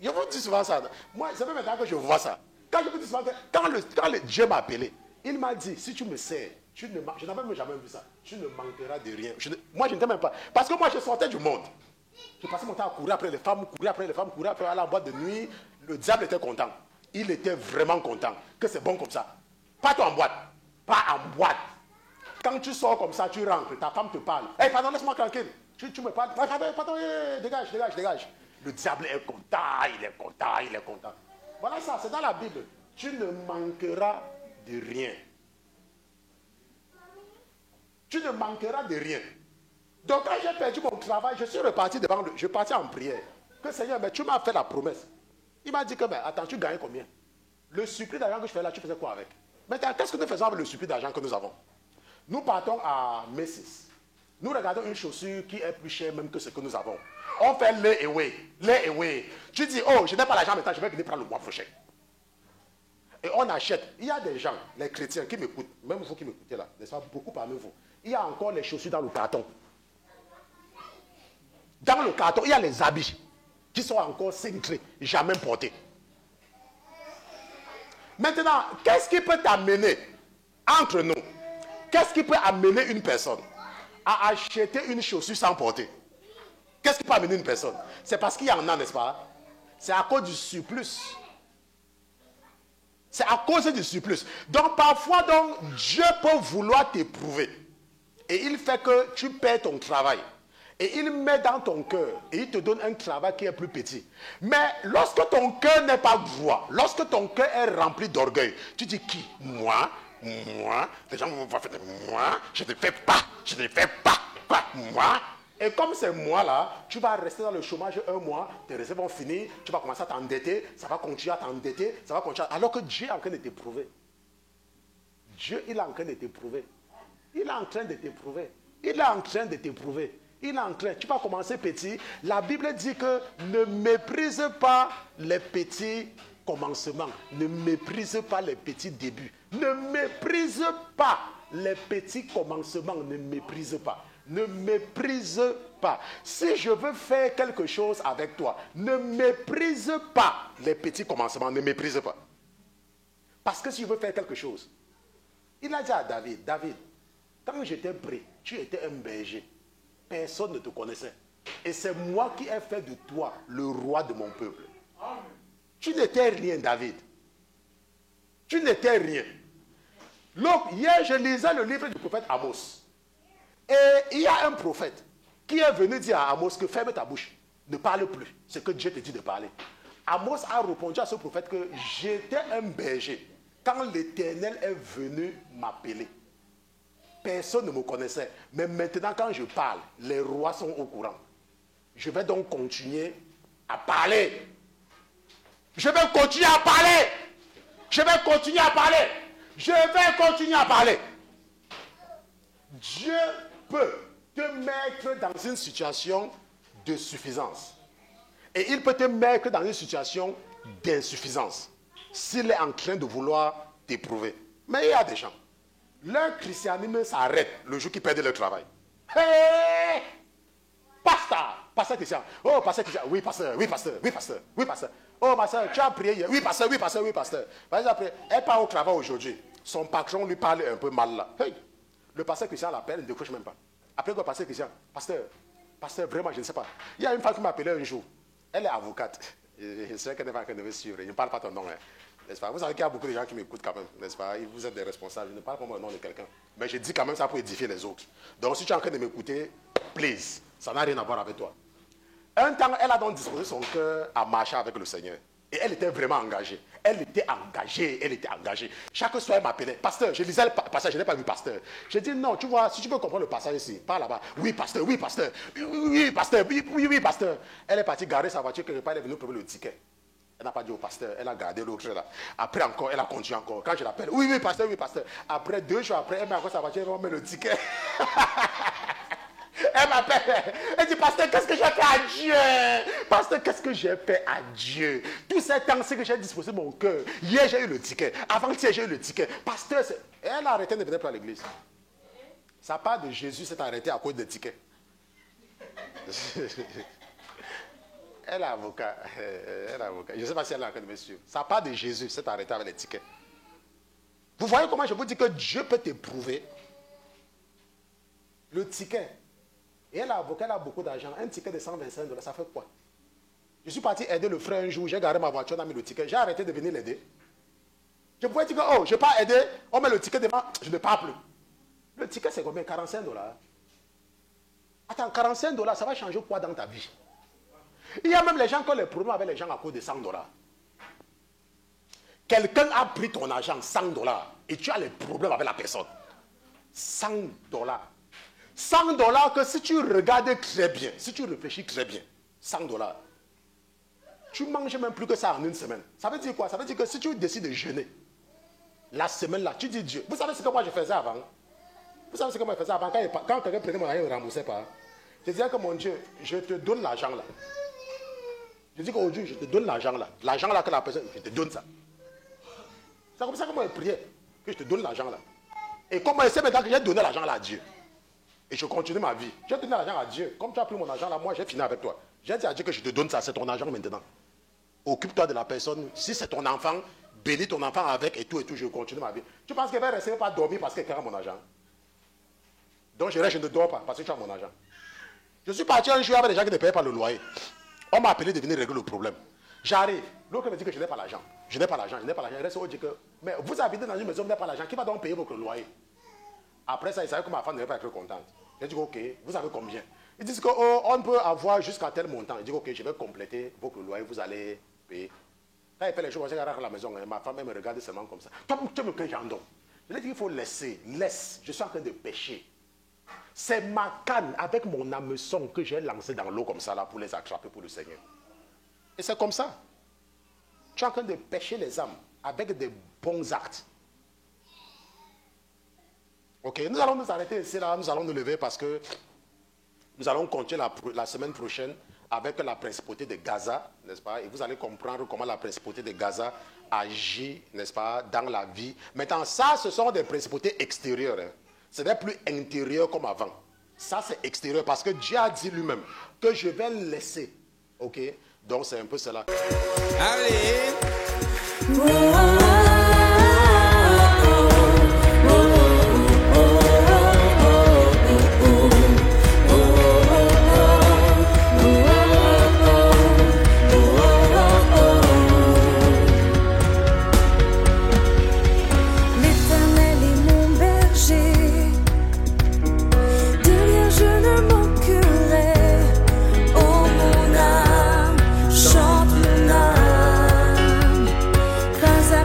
je vous dis souvent ça. Moi, c'est même maintenant que je vois ça. Quand je vous dis souvent que quand le Dieu m'a appelé, il m'a dit, si tu me sers, je n'avais même jamais vu ça. Tu ne manqueras de rien. Moi, je ne t'aime même pas. Parce que moi, je sortais du monde. Je passais mon temps à courir après les femmes, courir après aller en boîte de nuit. Le diable était content. Il était vraiment content que c'est bon comme ça. Pas toi en boîte. Pas en boîte. Quand tu sors comme ça, tu rentres, ta femme te parle. Hey, pardon, laisse-moi tranquille. Tu me parles. Pardon, dégage. Le diable est content, il est content. Voilà ça, c'est dans la Bible. Tu ne manqueras de rien. Tu ne manqueras de rien. Donc quand j'ai perdu mon travail, je suis reparti devant je suis parti en prière. Que Seigneur, mais tu m'as fait la promesse. Il m'a dit que, ben, attends, tu gagnes combien? Le surplus d'argent que je fais là, tu faisais quoi avec? Maintenant, qu'est-ce que nous faisons avec le surplus d'argent que nous avons? Nous partons à Macy's. Nous regardons une chaussure qui est plus chère même que ce que nous avons. On fait lay-away. Tu dis, oh, je n'ai pas l'argent maintenant, je vais venir prendre le mois prochain. Et on achète. Il y a des gens, les chrétiens qui m'écoutent, même vous qui m'écoutez là, n'est-ce pas, beaucoup parmi vous. Il y a encore les chaussures dans le carton. Dans le carton, il y a les habits qui sont encore cintrés, jamais portés. Maintenant, qu'est-ce qui peut t'amener, entre nous, qu'est-ce qui peut amener une personne à acheter une chaussure sans porter? Qu'est-ce qui peut amener une personne? C'est parce qu'il y en a, n'est-ce pas? C'est à cause du surplus. C'est à cause du surplus. Donc parfois, Dieu peut vouloir t'éprouver. Et il fait que tu perds ton travail. Et il met dans ton cœur, et il te donne un travail qui est plus petit. Mais lorsque ton cœur n'est pas droit, lorsque ton cœur est rempli d'orgueil, tu dis qui? Moi, les gens vont faire moi, je ne fais pas, quoi, moi. Et comme c'est moi là, tu vas rester dans le chômage un mois, tes réserves vont finir, tu vas commencer à t'endetter, ça va continuer à t'endetter, ça va continuer. Alors que Dieu est en train de t'éprouver. Dieu, il est en train de t'éprouver. Il est en train de t'éprouver. Tu vas commencer petit. La Bible dit que ne méprise pas les petits commencements. Ne méprise pas les petits débuts. Ne méprise pas les petits commencements. Ne méprise pas. Ne méprise pas. Si je veux faire quelque chose avec toi, ne méprise pas les petits commencements. Ne méprise pas. Parce que si je veux faire quelque chose, il a dit à David, quand j'étais prêt, tu étais un berger. Personne ne te connaissait. Et c'est moi qui ai fait de toi le roi de mon peuple. Amen. Tu n'étais rien, David. Tu n'étais rien. Donc, hier, je lisais le livre du prophète Amos. Et il y a un prophète qui est venu dire à Amos que ferme ta bouche. Ne parle plus. C'est que Dieu te dit de parler. Amos a répondu à ce prophète que j'étais un berger quand l'Éternel est venu m'appeler. personne ne me connaissait. Mais maintenant, quand je parle, les rois sont au courant. Je vais donc continuer à parler. Je vais continuer à parler. Je vais continuer à parler. Je vais continuer à parler. Dieu peut te mettre dans une situation de suffisance. Et il peut te mettre dans une situation d'insuffisance. S'il est en train de vouloir t'éprouver. Mais il y a des gens. Leur christianisme s'arrête le jour qu'ils perdent leur travail. Hey! Pasteur Christian. Oh, pasteur Christian. Oui, pasteur. Oui, pasteur. Oui, pasteur. Oui, pasteur. Oh, ma soeur, tu as prié hier. Oui, pasteur. Oui, pasteur. Oui, pasteur. Par exemple, elle part au travail aujourd'hui. Son patron lui parle un peu mal là. Hey! Le pasteur Christian l'appelle, il ne décroche même pas. Après quoi, pasteur Christian? Pasteur, vraiment, je ne sais pas. Il y a une femme qui m'a appelé un jour. Elle est avocate. Je sais qu'elle n'est pas en train de me suivre. Je ne parle pas ton nom. Hein. N'est-ce pas? Vous savez qu'il y a beaucoup de gens qui m'écoutent quand même. N'est-ce pas? Vous êtes des responsables. Je ne parle pas le nom de quelqu'un. Mais je dis quand même ça pour édifier les autres. Donc si tu es en train de m'écouter, please, ça n'a rien à voir avec toi. Un temps, elle a donc disposé son cœur à marcher avec le Seigneur. Et elle était vraiment engagée. Elle était engagée. Chaque soir, elle m'appelait. Pasteur, je lisais le passage, je n'ai pas vu pasteur. Je dis non, tu vois, si tu veux comprendre le passage ici, pas là-bas. Oui, pasteur. Oui, pasteur. Oui, pasteur. Elle est partie garer sa voiture quelque part, elle est venue prendre le ticket. Elle n'a pas dit au pasteur, elle a gardé l'autre là. Après encore, elle a continué encore. Quand je l'appelle, oui, pasteur. Après 2 jours après, elle met encore sa voiture, elle remet le ticket. Elle m'appelle, elle dit, pasteur, qu'est-ce que j'ai fait à Dieu? Pasteur, qu'est-ce que j'ai fait à Dieu? Tout ce temps, c'est que j'ai disposé mon cœur. Hier, j'ai eu le ticket. Avant-hier, j'ai eu le ticket. Pasteur, elle a arrêté de venir pour l'église. Ça part de Jésus s'est arrêté à cause des tickets. Elle est avocat. Je ne sais pas si elle est en train de me suivre. Ça part de Jésus s'est arrêté avec les tickets. Vous voyez comment je vous dis que Dieu peut t'éprouver? Le ticket. Et elle a beaucoup d'argent. Un ticket de 125 $, ça fait quoi? Je suis parti aider le frère un jour, j'ai garé ma voiture, on a mis le ticket. J'ai arrêté de venir l'aider. Je pouvais dire que, oh, je n'ai pas aidé, on met le ticket devant, je ne pars plus. Le ticket, c'est combien? 45 $. Attends, 45 $, ça va changer quoi dans ta vie? Il y a même les gens qui ont les problèmes avec les gens à cause de 100 $. Quelqu'un a pris ton argent, 100 $, et tu as les problèmes avec la personne. 100 $. 100 $ que si tu regardes très bien, si tu réfléchis très bien, 100 $, tu manges même plus que ça en une semaine. Ça veut dire quoi? Ça veut dire que si tu décides de jeûner, la semaine là, tu dis Dieu. Vous savez ce que moi je faisais avant? Quand quelqu'un prenait mon argent, il ne remboursait pas. Je disais que mon Dieu, je te donne l'argent là. Je dis qu'aujourd'hui, je te donne l'argent là. L'argent là que la personne, je te donne ça. C'est comme ça que moi je priais, que je te donne l'argent là. Et comme je sais maintenant que j'ai donné l'argent là à Dieu. Et je continue ma vie. J'ai donné l'argent à Dieu. Comme tu as pris mon argent là, moi j'ai fini avec toi. J'ai dit à Dieu que je te donne ça, c'est ton argent maintenant. Occupe-toi de la personne. Si c'est ton enfant, bénis ton enfant avec et tout, je continue ma vie. Tu penses qu'elle va rester pas dormir parce qu'elle a mon argent? Donc je ne dors pas parce que tu as mon argent. Je suis parti un jour avec des gens qui ne payaient pas le loyer. On m'a appelé de venir régler le problème. J'arrive. L'autre me dit que je n'ai pas l'argent. Je n'ai pas l'argent. Il reste au dit que, mais vous habitez dans une maison, vous n'avez pas l'argent. Qui va donc payer votre loyer? Après ça, il savait que ma femme ne devait pas être contente. J'ai dit, ok, vous avez combien? Ils disent qu'on peut avoir jusqu'à tel montant. Il dit, ok, je vais compléter votre loyer, vous allez payer. Quand il fait les choses, j'ai à la maison, ma femme elle me regarde seulement comme ça. Toi, tu me crées j'en donne. Je lui ai dit qu'il faut laisser. Laisse. Je suis en train de pêcher. C'est ma canne avec mon hameçon que j'ai lancé dans l'eau comme ça là pour les attraper pour le Seigneur. Et c'est comme ça. Tu es en train de pêcher les âmes avec des bons actes. Ok, nous allons nous arrêter ici là, nous allons nous lever parce que nous allons continuer la semaine prochaine avec la principauté de Gaza, n'est-ce pas? Et vous allez comprendre comment la principauté de Gaza agit, n'est-ce pas, dans la vie. Maintenant, ça, ce sont des principautés extérieures. Hein. Ce n'est plus intérieur comme avant. Ça, c'est extérieur parce que Dieu a dit lui-même que je vais le laisser. Ok? Donc, c'est un peu cela. Allez! Chante mon âme, grâce à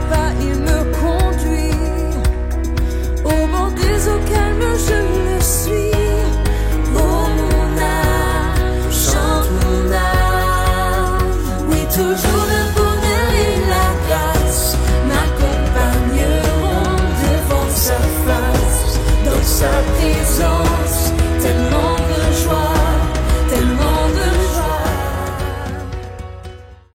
présence, tellement